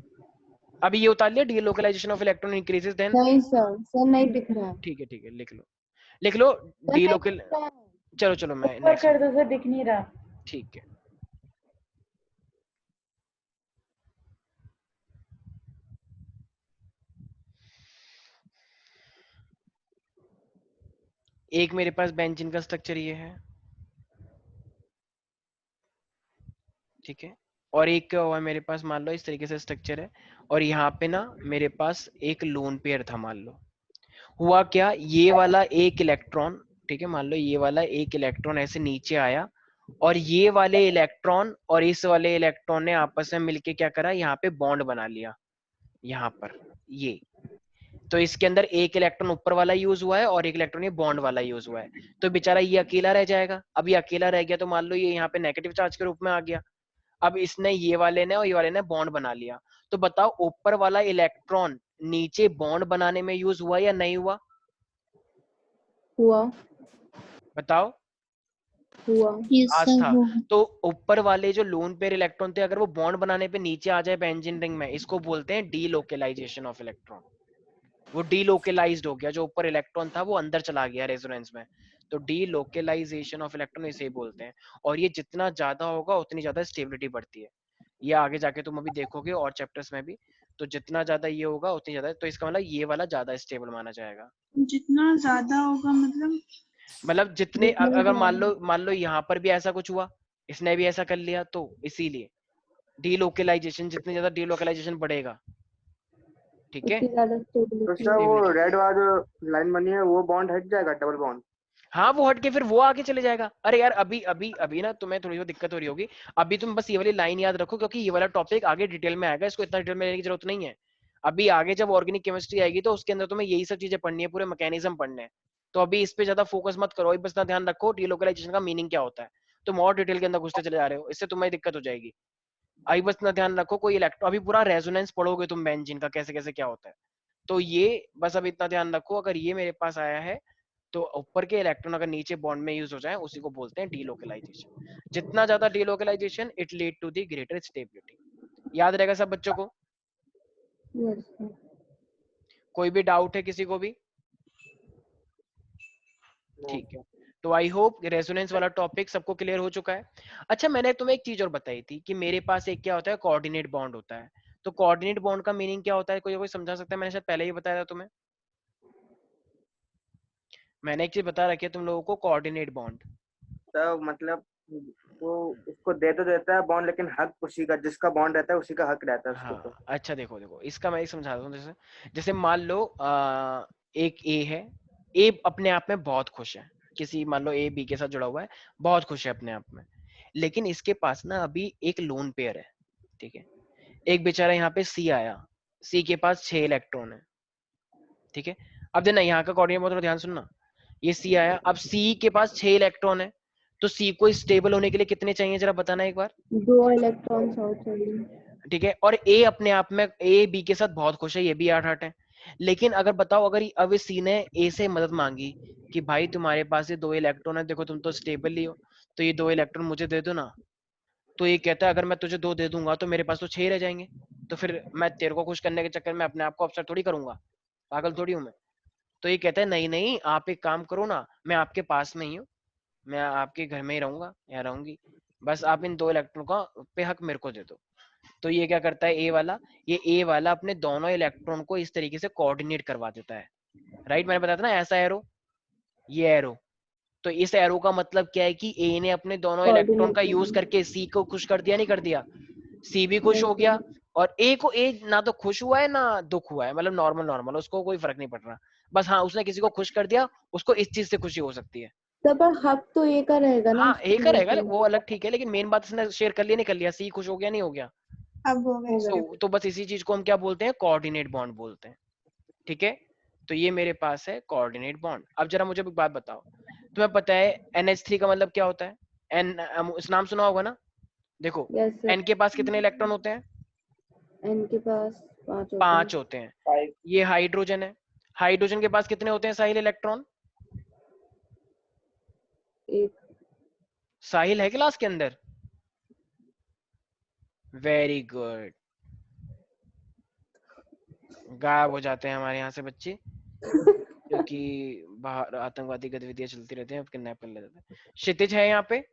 अभी ये उतार लिया, delocalization of electron increases then. नहीं सर, सर नहीं दिख रहा है। ठीक है, लिख लो सर नहीं डीलोकल दिख रहा है। चलो चलो मैं ऊपर नेक्स्ट कर दो सर, दिख नहीं रहा। ठीक है। एक मेरे पास बेंजीन का स्ट्रक्चर ये है, ठीक है, और एक क्या हुआ मेरे पास, मान लो इस तरीके से स्ट्रक्चर है, और यहाँ पे ना मेरे पास एक लोन पेयर था। मान लो हुआ क्या, ये वाला एक इलेक्ट्रॉन, ठीक है, मान लो ये वाला एक इलेक्ट्रॉन ऐसे नीचे आया, और ये वाले इलेक्ट्रॉन और इस वाले इलेक्ट्रॉन ने आपस में मिलके क्या करा, यहाँ पे बॉन्ड बना लिया यहाँ पर ये। तो इसके अंदर एक इलेक्ट्रॉन ऊपर वाला यूज हुआ है और एक इलेक्ट्रॉन ये बॉन्ड वाला यूज हुआ है। तो बेचारा ये अकेला रह जाएगा। अब ये अकेला रह गया तो मान लो ये यहाँ पे नेगेटिव चार्ज के रूप में आ गया। अब इसने ये वाले ने और ये वाले ने बॉन्ड बना लिया, तो बताओ ऊपर वाला इलेक्ट्रॉन नीचे बॉन्ड बनाने में यूज हुआ या नहीं हुआ? हुआ। बताओ। हुआ। यस आज सर था। होगा। तो ऊपर वाले जो लोन पेयर इलेक्ट्रॉन थे, अगर वो बॉन्ड बनाने पे नीचे आ जाए बेंजीन रिंग में, इसको बोलते हैं डीलोकेलाइजेशन ऑफ इलेक्ट्रॉन। वो डीलोकेलाइज्ड हो गया, जो ऊपर इलेक्ट्रॉन था वो अंदर चला गया रेजोनेंस में। तो डीलोकेलाइजेशन ऑफ इलेक्ट्रॉन इसे बोलते हैं। और ये जितना ज्यादा होगा उतनी ज्यादा स्टेबिलिटी बढ़ती है। ये आगे जाके तुम अभी देखोगे और चैप्टर्स में भी, तो जितना ज्यादा ये होगा उतनी ज्यादा, तो इसका मतलब ये वाला ज्यादा स्टेबल माना जाएगा। जितना ज्यादा होगा मतलब जितने जितना अगर ज्यादा- मान लो यहाँ पर भी ऐसा कुछ हुआ, इसने भी ऐसा कर लिया, तो इसीलिए डीलोकेलाइजेशन, जितनी ज्यादा डीलोकेलाइजेशन बढ़ेगा, ठीक है। उतनी ज्यादा तो स्टेबिलिटी सर वो Stability। रेड वाला जो लाइन बनी है वो बॉन्ड हट जाएगा, डबल बॉन्ड? हाँ वो हट के फिर वो आगे चले जाएगा। अरे यार अभी अभी अभी ना तुम्हें थोड़ी सी दिक्कत हो रही होगी। अभी तुम बस ये वाली लाइन याद रखो, क्योंकि ये वाला टॉपिक आगे डिटेल में आएगा, इसको इतना डिटेल में लेने की जरूरत नहीं है। अभी आगे जब ऑर्गेनिक केमिस्ट्री आएगी तो उसके अंदर तुम्हें यही सब चीजें पढ़नी है, पूरे मैकेनिज्म पढ़ने हैं। तो अभी इस पे ज्यादा फोकस मत करो, बस इतना ध्यान रखो डीलोकलाइजेशन का मीनिंग क्या होता है। तुम और डिटेल के अंदर घुसते चले जा रहे हो, इससे तुम्हें दिक्कत हो जाएगी। अभी बस इतना ध्यान रखो, कोई इलेक्ट्रॉन, अभी पूरा रेजोनेंस पढ़ोगे तुम बेंजीन का कैसे कैसे क्या होता है। तो ये बस अभी इतना ध्यान रखो, अगर ये मेरे पास आया है तो ऊपर के इलेक्ट्रॉन अगर नीचे बॉन्ड में यूज हो जाए उसी को बोलते हैं डीलोकलाइजेशन। जितना ज्यादा delocalization it lead to the greater stability. याद रहेगा सब बच्चों को? Yes sir. कोई भी डाउट है किसी को भी? ठीक है, तो आई होप रेजोनेंस वाला टॉपिक सबको क्लियर हो चुका है। अच्छा मैंने तुम्हें एक चीज और बताई थी कि मेरे पास एक क्या होता है, कोऑर्डिनेट बॉन्ड होता है। तो कोऑर्डिनेट बॉन्ड का मीनिंग क्या होता है, कोई कोई समझा सकता है? मैंने शायद पहले ही बताया था तुम्हें। मैंने एक चीज बता रखी है तुम लोगों को, कोऑर्डिनेट बॉन्ड। तो मतलब वो उसको दे तो देता है बॉन्ड, लेकिन हक उसी का, जिसका बॉन्ड रहता है उसी का हक रहता है उसके ऊपर। हाँ अच्छा देखो देखो, इसका मैं एक समझाता हूँ। जैसे जैसे मान लो एक ए है। ए अपने आप में बहुत खुश है, किसी मान लो ए बी के साथ जुड़ा हुआ है, बहुत खुश है अपने आप में। लेकिन इसके पास ना अभी एक लोन पेयर है, ठीक है। एक बेचारा यहाँ पे सी आया, सी के पास 6 इलेक्ट्रॉन है, ठीक है। अब देना यहाँ का कोऑर्डिनेट बहुत ध्यान सुनना। ये सी आया, अब सी के पास 6 इलेक्ट्रॉन है, तो सी को स्टेबल होने के लिए कितने चाहिए जरा बताना एक बार। 2 इलेक्ट्रॉन्स और चाहिए। ठीक है, और ए अपने आप में ए बी के साथ बहुत खुश है, ये भी 8-8 है। लेकिन अगर बताओ, अगर अब इस सी ने ए से मदद मांगी कि भाई तुम्हारे पास ये 2 इलेक्ट्रॉन है, देखो तुम तो स्टेबल ही हो, तो ये 2 इलेक्ट्रॉन मुझे दे दो ना। तो ये कहता है अगर मैं तुझे 2 दे दूंगा तो मेरे पास तो 6 रह जाएंगे, तो फिर मैं तेरे को खुश करने के चक्कर में अपने आप को अपसेट थोड़ी करूंगा, पागल थोड़ी हूं मैं। तो ये कहता है नहीं नहीं, आप एक काम करो ना, मैं आपके पास में ही हूँ, मैं आपके घर में ही रहूंगा या रहूंगी, बस आप इन 2 इलेक्ट्रॉन का पे हक मेरे को दे दो। तो ये क्या करता है, ए वाला, ये ए वाला अपने दोनों इलेक्ट्रॉन को इस तरीके से कोऑर्डिनेट करवा देता है। राइट, मैंने बताया था ना, ऐसा एरो, ये एरो। तो इस एरो का मतलब क्या है कि ए ने अपने दोनों इलेक्ट्रॉन का यूज कोऑर्डिनेट करके सी को खुश कर दिया, नहीं कर दिया? सी भी खुश हो गया, और ए को ए ना तो खुश हुआ है ना दुख हुआ है, मतलब नॉर्मल नॉर्मल, उसको कोई फर्क नहीं पड़ रहा। बस हाँ, उसने किसी को खुश कर दिया, उसको इस चीज से खुशी हो सकती है। तब हक तो एक का रहेगा ना हाँ एक रहेगा उसमें। वो अलग, ठीक है, लेकिन मेन बात इसने शेयर कर लिया नहीं कर लिया, सी खुश हो गया नहीं हो गया। अब हो गए। तो बस इसी चीज को हम क्या बोलते हैं, कोऑर्डिनेट बॉन्ड बोलते हैं, ठीक है। तो ये मेरे पास है कोऑर्डिनेट बॉन्ड। अब जरा मुझे एक बात बताओ, तुम्हें पता है NH3 का मतलब क्या होता है? एन, इस नाम सुना होगा ना? देखो यस सर। एन के पास कितने इलेक्ट्रॉन होते हैं? एन के पास 5 होते हैं। 5 होते हैं। ये हाइड्रोजन है, हाइड्रोजन के पास कितने होते हैं साहिल इलेक्ट्रॉन? 1। साहिल है क्लास के अंदर? वेरी गुड, गायब हो जाते हैं हमारे यहाँ से बच्चे, क्योंकि क्योंकि बाहर आतंकवादी गतिविधियां चलती रहती हैं, अब किडनैप कर लेते हैं। क्षितिज है यहाँ पे,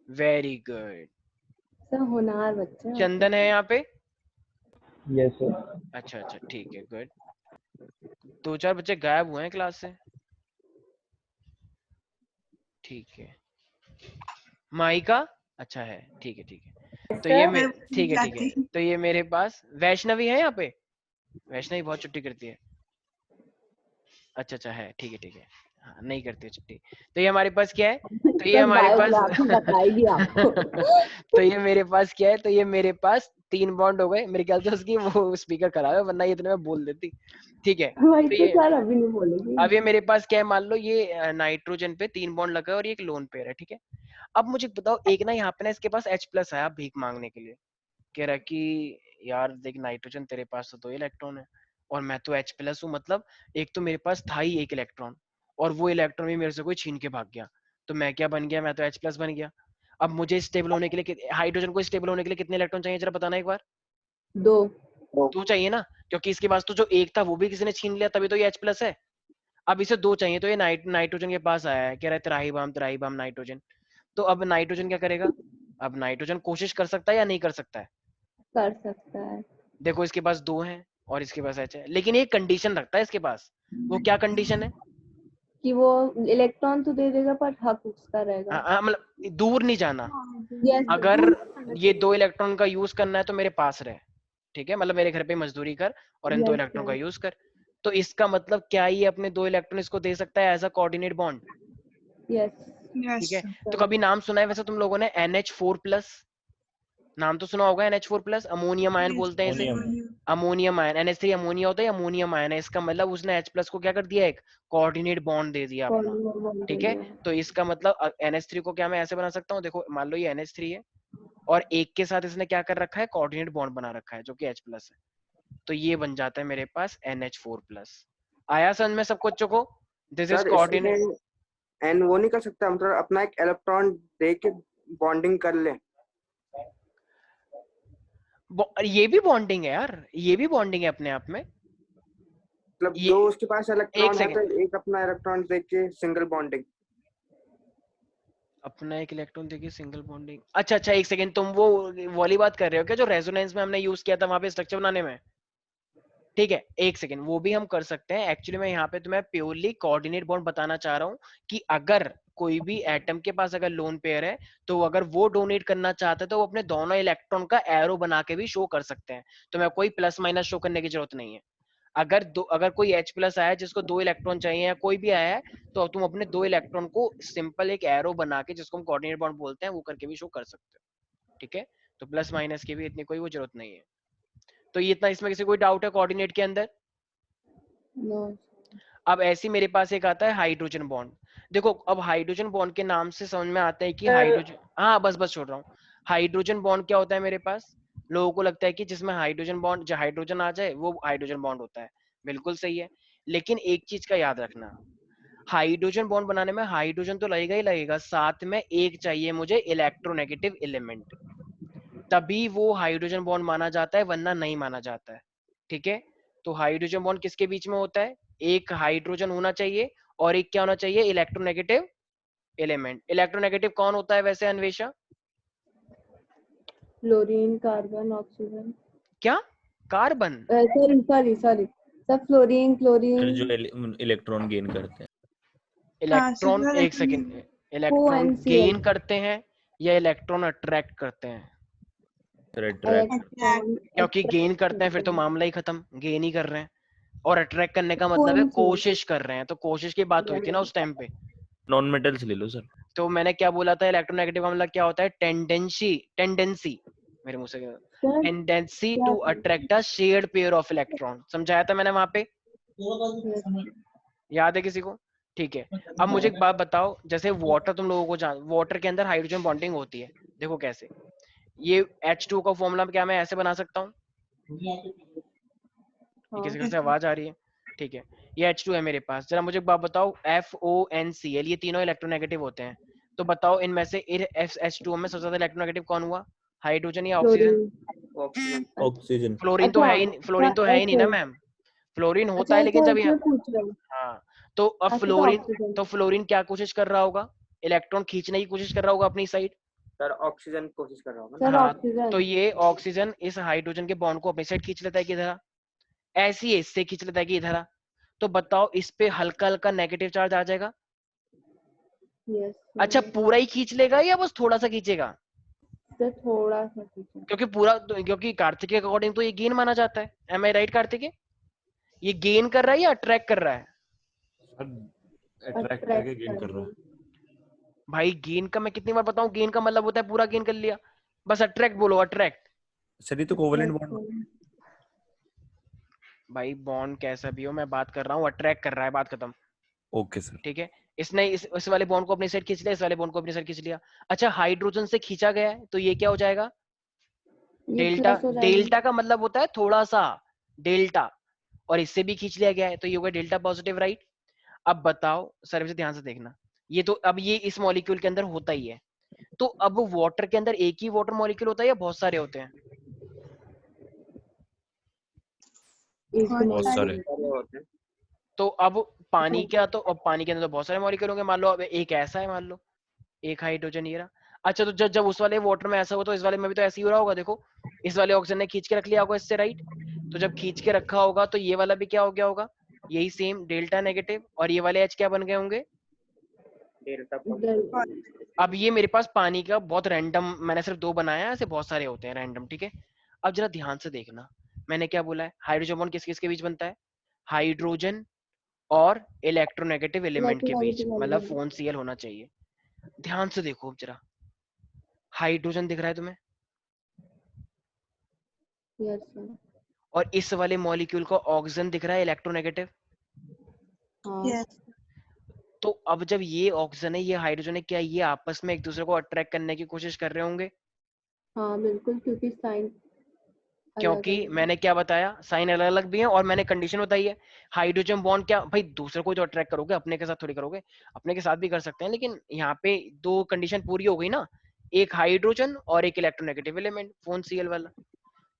वेरी गुड। सर होनहार बच्चा है। चंदन है यहाँ पे, यस सर। अच्छा अच्छा ठीक है गुड। 2-4 बच्चे गायब हुए हैं क्लास से, ठीक है। माइका, अच्छा है, ठीक है ठीक है। तो ये सर ठीक है ठीक है। तो ये मेरे पास वैष्णवी है यहाँ पे, वैष्णवी बहुत छुट्टी करती है, अच्छा अच्छा है, ठीक है ठीक है। हाँ नहीं करती है छुट्टी। तो ये हमारे पास क्या है, तो ये सर हमारे बायोग्राफी बताएगी पास आपको। तो ये मेरे पास क्या है, तो ये मेरे पास 3 बॉन्ड हो गए। मेरे ख्याल से उसकी वो स्पीकर खराब है, वरना ये इतने में बोल देती। ठीक है, वही तो तो ये सर अभी नहीं बोलेगी। अब ये मेरे पास क्या है, मान लो ये नाइट्रोजन पे 3 बॉन्ड लगा है और ये एक लोन पेयर है, ठीक है। अब मुझे बताओ, एक ना यहाँ पे ना इसके पास H+ आया भीख मांगने के लिए, कह रहा कि यार देख नाइट्रोजन तेरे पास तो 2 इलेक्ट्रॉन है और मैं तो H+ हूँ, मतलब एक तो मेरे पास था ही 1 इलेक्ट्रॉन और वो इलेक्ट्रॉन भी मेरे से कोई छीन के भाग गया, तो मैं क्या बन गया, मैं तो H+ बन गया। अब मुझे स्टेबल होने के लिए, हाइड्रोजन को स्टेबल होने के लिए कितने इलेक्ट्रॉन चाहिए, जरा बताना एक बार। 2 2 चाहिए ना, क्योंकि इसके पास तो जो एक था वो भी किसी ने छीन लिया, तभी तो ये H+ है। अब इसे 2 चाहिए, तो ये नाइट्रोजन के पास आया है, कह रहा है त्राहीबाम नाइट्रोजन। तो अब नाइट्रोजन क्या करेगा, अब नाइट्रोजन कोशिश कर सकता है या नहीं कर सकता है। कर सकता है। देखो इसके पास 2 हैं और इसके पास H है, लेकिन एक कंडीशन रखता है इसके पास। वो क्या कंडीशन है, कि वो इलेक्ट्रॉन तो दे देगा पर हक उसका रहेगा। मतलब दूर नहीं जाना। यस अगर ये 2 इलेक्ट्रॉन का यूज करना है तो मेरे पास रहे, ठीक है, मतलब मेरे घर पे मजदूरी कर और इन 2 इलेक्ट्रॉन का यूज कर। तो इसका मतलब क्या ये अपने 2 इलेक्ट्रॉन इसको दे सकता है as a coordinate bond, yes ठीक है। तो कभी नाम सुना है वैसे तुम लोगों ने NH4+, नाम तो सुना होगा NH4+, अमोनियम आयन बोलते हैं इसे, अमोनियम आयन। NH3 अमोनिया होता है, अमोनियम आयन है, इसका मतलब उसने H+ को क्या कर दिया, एक कोऑर्डिनेट बॉन्ड दे दिया अपना, ठीक है। तो इसका मतलब NH3 को क्या मैं ऐसे बना सकता हूँ, देखो मान लो ये NH3 है और एक के साथ इसने क्या कर रखा है, कोऑर्डिनेट बॉन्ड बना रखा है जो कि H+ है, तो ये बन जाता है मेरे पास NH4+। आया समझ में सब कुछ को, दिस इज सर कोऑर्डिनेट। इसमें एन वो नहीं कर सकता, मतलब अपना एक इलेक्ट्रॉन दे के बॉन्डिंग कर ले। ये भी बॉन्डिंग है यार, ये भी बॉन्डिंग है अपने आप में। मतलब ये 2 उसके पास एक इलेक्ट्रॉन है तो सेकंड, एक अपना इलेक्ट्रॉन दे के सिंगल बॉन्डिंग। अपना एक इलेक्ट्रॉन देखिए सिंगल बॉन्डिंग, अच्छा अच्छा एक सेकंड, तुम वो वाली बात कर रहे हो क्या जो रेजोनेंस में हमने यूज किया था वहां पे स्ट्रक्चर बनाने में, ठीक है। एक सेकंड, वो भी हम कर सकते हैं। एक्चुअली मैं यहाँ पे तुम्हें प्योरली कोऑर्डिनेट बॉन्ड बताना चाह रहा हूँ कि अगर कोई भी एटम के पास अगर लोन पेयर है तो अगर वो डोनेट करना चाहते हैं तो वो अपने दोनों इलेक्ट्रॉन का एरो बना के भी शो कर सकते हैं, तो मैं कोई प्लस माइनस शो करने की जरूरत नहीं है। अगर कोई H+ आया जिसको 2 इलेक्ट्रॉन चाहिए या कोई भी आया है, तो तुम अपने 2 इलेक्ट्रॉन को सिंपल एक एरो बना के, जिसको हम कोऑर्डिनेट बॉन्ड बोलते हैं, वो करके भी शो कर सकते हो, ठीक है। तो प्लस माइनस की भी इतनी कोई वो जरूरत नहीं है। तो ये इतना, इसमें किसी कोई डाउट है कोऑर्डिनेट के अंदर। नो अब ऐसे मेरे पास एक आता है हाइड्रोजन बॉन्ड। देखो अब हाइड्रोजन बॉन्ड के नाम से समझ में आता है कि सर हाइड्रोजन, हाँ बस छोड़ रहा हूँ। हाइड्रोजन बॉन्ड क्या होता है मेरे पास, लोगों को लगता है कि जिसमें हाइड्रोजन बॉन्ड, जो हाइड्रोजन आ जाए वो हाइड्रोजन बॉन्ड होता है, बिल्कुल सही है। लेकिन एक चीज का याद रखना, हाइड्रोजन बॉन्ड बनाने में हाइड्रोजन तो लगेगा ही लगेगा, साथ में एक चाहिए मुझे इलेक्ट्रोनेगेटिव एलिमेंट, तभी वो हाइड्रोजन बॉन्ड माना जाता है, वरना नहीं माना जाता है, ठीक है। तो हाइड्रोजन बॉन्ड किसके बीच में होता है, एक हाइड्रोजन होना चाहिए और एक क्या होना चाहिए, इलेक्ट्रोनेगेटिव एलिमेंट। इलेक्ट्रोनेगेटिव कौन होता है वैसे अन्वेषा, फ्लोरीन कार्बन ऑक्सीजन, क्या कार्बन, सॉरी सॉरी सॉरी सब फ्लोरीन क्लोरीन जो इलेक्ट्रॉन गेन करते हैं। इलेक्ट्रॉन, एक सेकेंड, इलेक्ट्रॉन ONCl गेन करते हैं या इलेक्ट्रॉन अट्रैक्ट करते हैं, क्योंकि गेन करते हैं फिर तो मामला ही खत्म, गेन ही कर रहे हैं, और अट्रैक्ट करने का मतलब है कोशिश कर रहे हैं, तो कोशिश की बात हुई थी ना उस टाइम पे। नॉन मेटल्स ले लो सर। तो मैंने क्या बोला था, इलेक्ट्रोनेगेटिव का मतलब क्या होता है, टेंडेंसी मेरे मुंह से, tendency to attract a shared pair of electron, समझाया था मैंने वहां पे, याद है किसी को, ठीक है। अब मुझे एक बात बताओ, जैसे वाटर तुम लोगों को जान, वाटर के अंदर हाइड्रोजन बॉन्डिंग होती है, देखो कैसे, ये H2 का फॉर्मूला क्या मैं ऐसे बना सकता हूँ, किसी घर से आवाज आ रही है, ठीक है। ये H2 है मेरे पास, जरा मुझे एक बात बताओ, FONCl ये तीनों इलेक्ट्रोनेगेटिव होते हैं, तो बताओ इनमें से H2O में सबसे ज्यादा इलेक्ट्रोनेगेटिव कौन हुआ, हाइड्रोजन या ऑक्सीजन, ऑक्सीजन। ऑक्सीजन। फ्लोरीन तो है ही नहीं ना मैम, फ्लोरीन होता अच्छा है ये लेकिन तो जब इसमें पूछ रहे हो। हाँ, तो अब अच्छा तो फ्लोरीन ऑक्सीजन। फ्लोरीन क्या कोशिश कर रहा होगा, इलेक्ट्रॉन खींचने की कोशिश कर रहा होगा अपनी साइड। सर ऑक्सीजन कोशिश कर रहा होगा ना। सर हाँ, ऑक्सीजन। तो ये ऑक्सीजन इस हाइड्रोजन के बॉन्ड को अपनी साइड खींच लेता है कि इधर, ऐसी ही इससे खींच लेता है कि इधर। तो बताओ इस पे हल्का हल्का नेगेटिव चार्ज आ जाएगा। यस अच्छा पूरा ही खींच लेगा या बस थोड़ा सा खींचेगा? सर थोड़ा सा खींचो। क्योंकि पूरा क्योंकि कार्तिक के अकॉर्डिंग तो ये गेन माना जाता है। M I right Kartik? ये गेन कर रहा है या अट्रैक्ट कर रहा है? अट्रैक्ट करके गेन कर रहा है। भाई गेन का मैं कितनी बार बताऊं, गेन का मतलब होता है पूरा गेन कर लिया। बस अट्रैक्ट बोलो, अट्रैक्ट। सर ये तो कोवेलेंट बॉन्ड। भाई बॉन्ड कैसा भी हो, मैं बात कर रहा हूँ अट्रैक्ट कर रहा है, बात खत्म। Okay sir. ठीक है, इसने इस वाले बॉन्ड को अपनी साइड खींच लिया, इस वाले बॉन्ड को अपनी साइड खींच लिया। अच्छा हाइड्रोजन से खींचा गया है तो ये क्या हो जाएगा? ये डेल्टा। प्लस हो जाएगा। डेल्टा का मतलब होता है थोड़ा सा, डेल्टा। और इससे भी खींच लिया गया है तो ये होगा डेल्टा पॉजिटिव, राइट। अब बताओ सर से ध्यान से देखना, ये तो अब ये इस मॉलिक्यूल के अंदर होता ही है। तो अब वाटर के अंदर एक ही वाटर मॉलिक्यूल होता है या बहुत सारे होते हैं? बहुत सारे। होते हैं। तो अब पानी क्या, तो अब पानी के अंदर तो बहुत सारे मॉलिक्यूल होंगे। मान लो अब एक ऐसा है, मान लो एक हाइड्रोजन ये रहा। अच्छा तो जब जब उस वाले वाटर में ऐसा हो तो इस वाले में भी तो ऐसे ही हो रहा होगा। देखो इस वाले ऑक्सीजन ने खींच के रख लिया होगा इससे, राइट। तो जब खींच के रखा होगा तो ये वाला भी क्या हो गया होगा, यही सेम डेल्टा नेगेटिव, और ये वाले एच क्या बन गए होंगे, डेल्टा अब ये मेरे पास पानी का बहुत रैंडम, मैंने सिर्फ 2 बनाया है, ऐसे बहुत सारे होते हैं रैंडम, ठीक है। अब जरा ध्यान से देखना, मैंने क्या बोला है, हाइड्रोजन बॉन्ड किस किस के बीच बनता है, हाइड्रोजन और इलेक्ट्रोनेगेटिव एलिमेंट के बीच, मतलब फोन सीएल होना चाहिए। ध्यान से देखो अब जरा, हाइड्रोजन दिख रहा है तुम्हें, यस सर। और इस वाले मॉलिक्यूल को ऑक्सीजन दिख रहा है इलेक्ट्रोनेगेटिव। हाँ यस तो अब जब ये ऑक्सीजन है ये हाइड्रोजन है, क्या ये आपस में एक दूसरे को अट्रैक्ट करने की कोशिश कर रहे होंगे? हाँ बिल्कुल, क्योंकि साइन क्योंकि मैंने क्या बताया, साइन अलग अलग भी है, और मैंने कंडीशन बताई है। हाइड्रोजन बॉन्ड क्या भाई, दूसरे को जो अट्रैक्ट करोगे अपने के साथ थोड़ी करोगे, अपने के साथ भी कर सकते हैं, लेकिन यहाँ पे 2 कंडीशन पूरी हो गई ना, एक हाइड्रोजन और एक इलेक्ट्रोनेगेटिव एलिमेंट फोन सीएल वाला।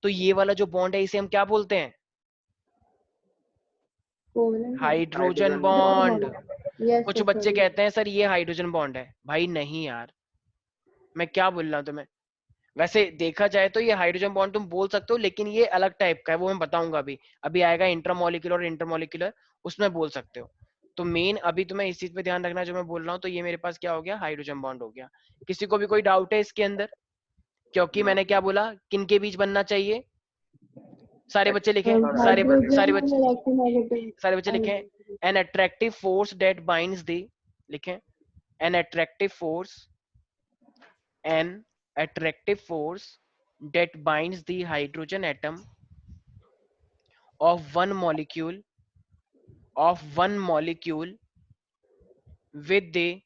तो ये वाला जो बॉन्ड है इसे हम क्या बोलते हैं, हाइड्रोजन बॉन्ड। यस कुछ बच्चे कहते हैं सर ये हाइड्रोजन बॉन्ड है, भाई नहीं यार, मैं क्या बोल रहा हूँ तुम्हें। वैसे देखा जाए तो ये हाइड्रोजन बॉन्ड तुम बोल सकते हो, लेकिन ये अलग टाइप का है, वो मैं बताऊंगा अभी। अभी आएगा इंट्रामोलिक्यूलर और इंटरमोलिक्यूलर, उसमें बोल सकते हो। तो मेन अभी तुम्हें इस चीज पे ध्यान रखना जो मैं बोल रहा हूँ। तो ये मेरे पास क्या हो गया, हाइड्रोजन बॉन्ड हो गया। किसी को भी कोई डाउट है इसके अंदर? क्योंकि मैंने क्या बोला, किन के बीच बनना चाहिए, सारे बच्चे लिखें, सारे बच्चे लिखें, an attractive force that binds the, लिखें, an attractive force, an attractive force that binds the hydrogen atom of one molecule with the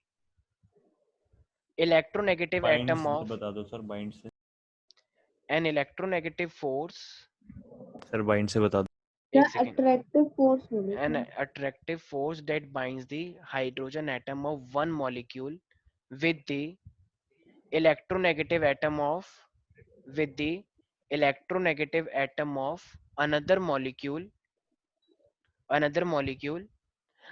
electronegative bind atom से of बता दो सर, बाइंड से। an electronegative force, sir bind से बता दो। एक second, attractive force an attractive force that binds the hydrogen atom of one molecule with the electronegative atom of another molecule।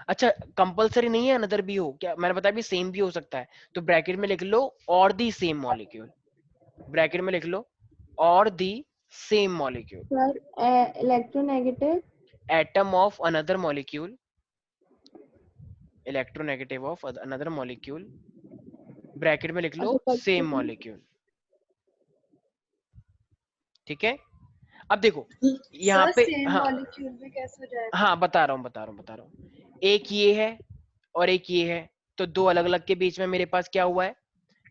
अच्छा कंपलसरी नहीं है अनदर भी हो, क्या मैंने बताया भी सेम भी हो सकता है, तो ब्रैकेट में लिख लो और दी सेम मॉलिक्यूल, ब्रैकेट में लिख लो और the same molecule, sir electronegative atom of another molecule, electronegative of another molecule, bracket में लिख लो सेम मॉलिक्यूल। ठीक है, अब देखो यहाँ पे, सेम हाँ मॉलिक्यूल भी कैसे हो जाएगा? हाँ बता रहा हूँ, एक ये है और एक ये है, तो 2 अलग अलग के बीच में मेरे पास क्या हुआ है,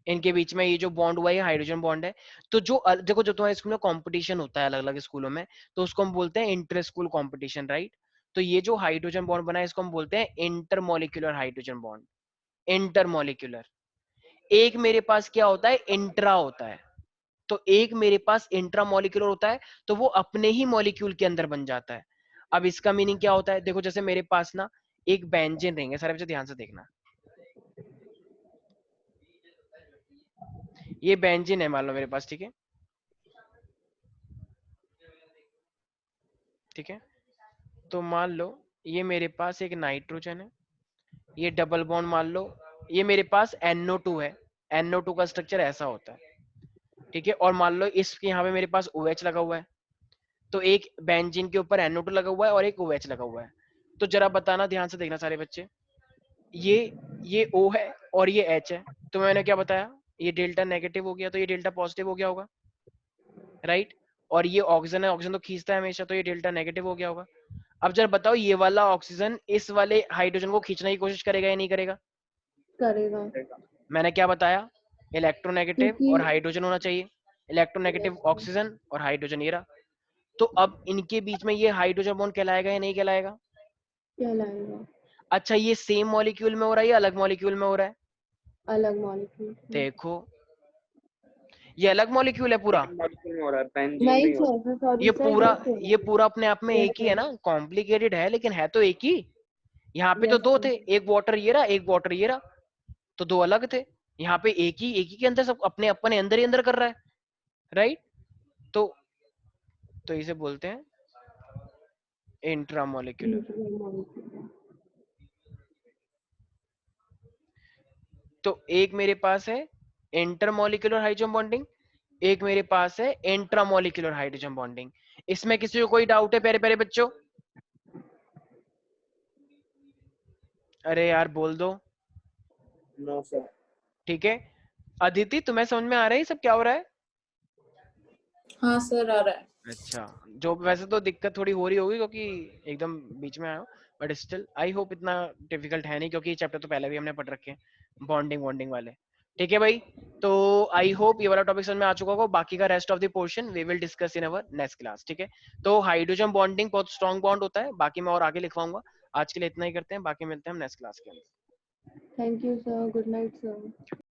इनके बीच में ये जो बॉन्ड हुआ है हाइड्रोजन बॉन्ड है। तो जो देखो जो तुम्हारे स्कूल में कंपटीशन होता है अलग अलग स्कूलों में, तो उसको हम बोलते हैं इंटर स्कूल कॉम्पिटिशन, राइट। तो ये जो हाइड्रोजन बॉन्ड बना है इसको हम बोलते हैं इंटरमोलिक्यूलर हाइड्रोजन बॉन्ड, इंटरमोलिक्यूलर। एक मेरे पास क्या होता है, इंट्रा होता है, तो एक मेरे पास इंट्रामोलिक्यूलर होता है, तो वो अपने ही मॉलिक्यूल के अंदर बन जाता है। अब इसका मीनिंग क्या होता है, देखो जैसे मेरे पास ना एक बेंजीन रिंग है, सारे बच्चे ध्यान से देखना, ये बेंजीन है मान लो मेरे पास, ठीक है, ठीक है। तो मान लो ये मेरे पास एक नाइट्रोजन है, ये डबल बॉन्ड मान लो, ये मेरे पास NO2 है, NO2 का स्ट्रक्चर ऐसा होता है, ठीक है। और मान लो इसके यहाँ पे मेरे पास OH लगा हुआ है, तो एक बेंजीन के ऊपर NO2 लगा हुआ है और एक OH लगा हुआ है। तो जरा बताना, ध्यान से देखना सारे बच्चे, ये O है और ये H है, तो मैंने क्या बताया, ये डेल्टा नेगेटिव हो गया तो ये डेल्टा पॉजिटिव हो गया होगा, राइट। और ये ऑक्सीजन है, ऑक्सीजन तो खींचता है हमेशा, तो ये डेल्टा नेगेटिव हो गया होगा। अब जरा बताओ, ये वाला ऑक्सीजन इस वाले हाइड्रोजन को खींचने की कोशिश करेगा या नहीं करेगा? करेगा, मैंने क्या बताया, इलेक्ट्रोनेगेटिव क्योंकि और हाइड्रोजन होना चाहिए, इलेक्ट्रोनेगेटिव ऑक्सीजन और हाइड्रोजन ये रहा। तो अब इनके बीच में ये हाइड्रोजन बॉन्ड कहलाएगा या नहीं कहलाएगा? कहलाएगा। अच्छा, ये सेम मॉलिक्यूल में हो रहा है या अलग मॉलिक्यूल में हो रहा है? अलग मॉलिक्यूल। देखो, ये अलग मॉलिक्यूल है पूरा, मॉलिक्यूल में हो रहा है, बेंजीन नहीं नहीं हो रहा। सर, सॉरी ये सर, पूरा जैसे ये पूरा अपने आप में एक ही है ना, कॉम्प्लिकेटेड है लेकिन है तो एक ही। यहाँ पे तो Yes, दो sir. थे, एक वाटर ये रहा, एक वाटर ये रहा, तो दो अलग थे। यहाँ पे एक ही के अंदर सब अपने अपने अंदर ही अंदर कर रहा है, राइट। तो इसे बोलते हैं इंट्रामोलिक्यूलर। molecule. तो एक मेरे पास है इंटरमोलिक्यूलर हाइड्रोजन बॉन्डिंग, एक मेरे पास है इंट्रामोलिक्यूलर हाइड्रोजन बॉन्डिंग। इसमें किसी को कोई डाउट है प्यारे प्यारे बच्चों? अरे यार बोल दो। No sir. ठीक है, अदिति तुम्हें समझ में आ रहा है सब क्या हो रहा है? हाँ सर, आ रहा है। अच्छा, जो वैसे तो दिक्कत थोड़ी हो रही होगी क्योंकि एकदम बीच में आया हूँ, बट स्टिल आई होप इतना डिफिकल्ट है नहीं, क्योंकि ये चैप्टर तो पहले भी हमने पढ़ रखे हैं, बॉन्डिंग वाले। ठीक है भाई, तो आई होप ये वाला टॉपिक समझ में आ चुका होगा। बाकी का rest of the portion we will discuss in our next class. ठीक है, तो हाइड्रोजन बॉन्डिंग बहुत स्ट्रॉन्ग बॉन्ड होता है, बाकी मैं और आगे लिखवाऊंगा। आज के लिए इतना ही करते हैं, बाकी मिलते हैं हम नेक्स्ट क्लास के अंदर। Thank you, sir. Good night, sir.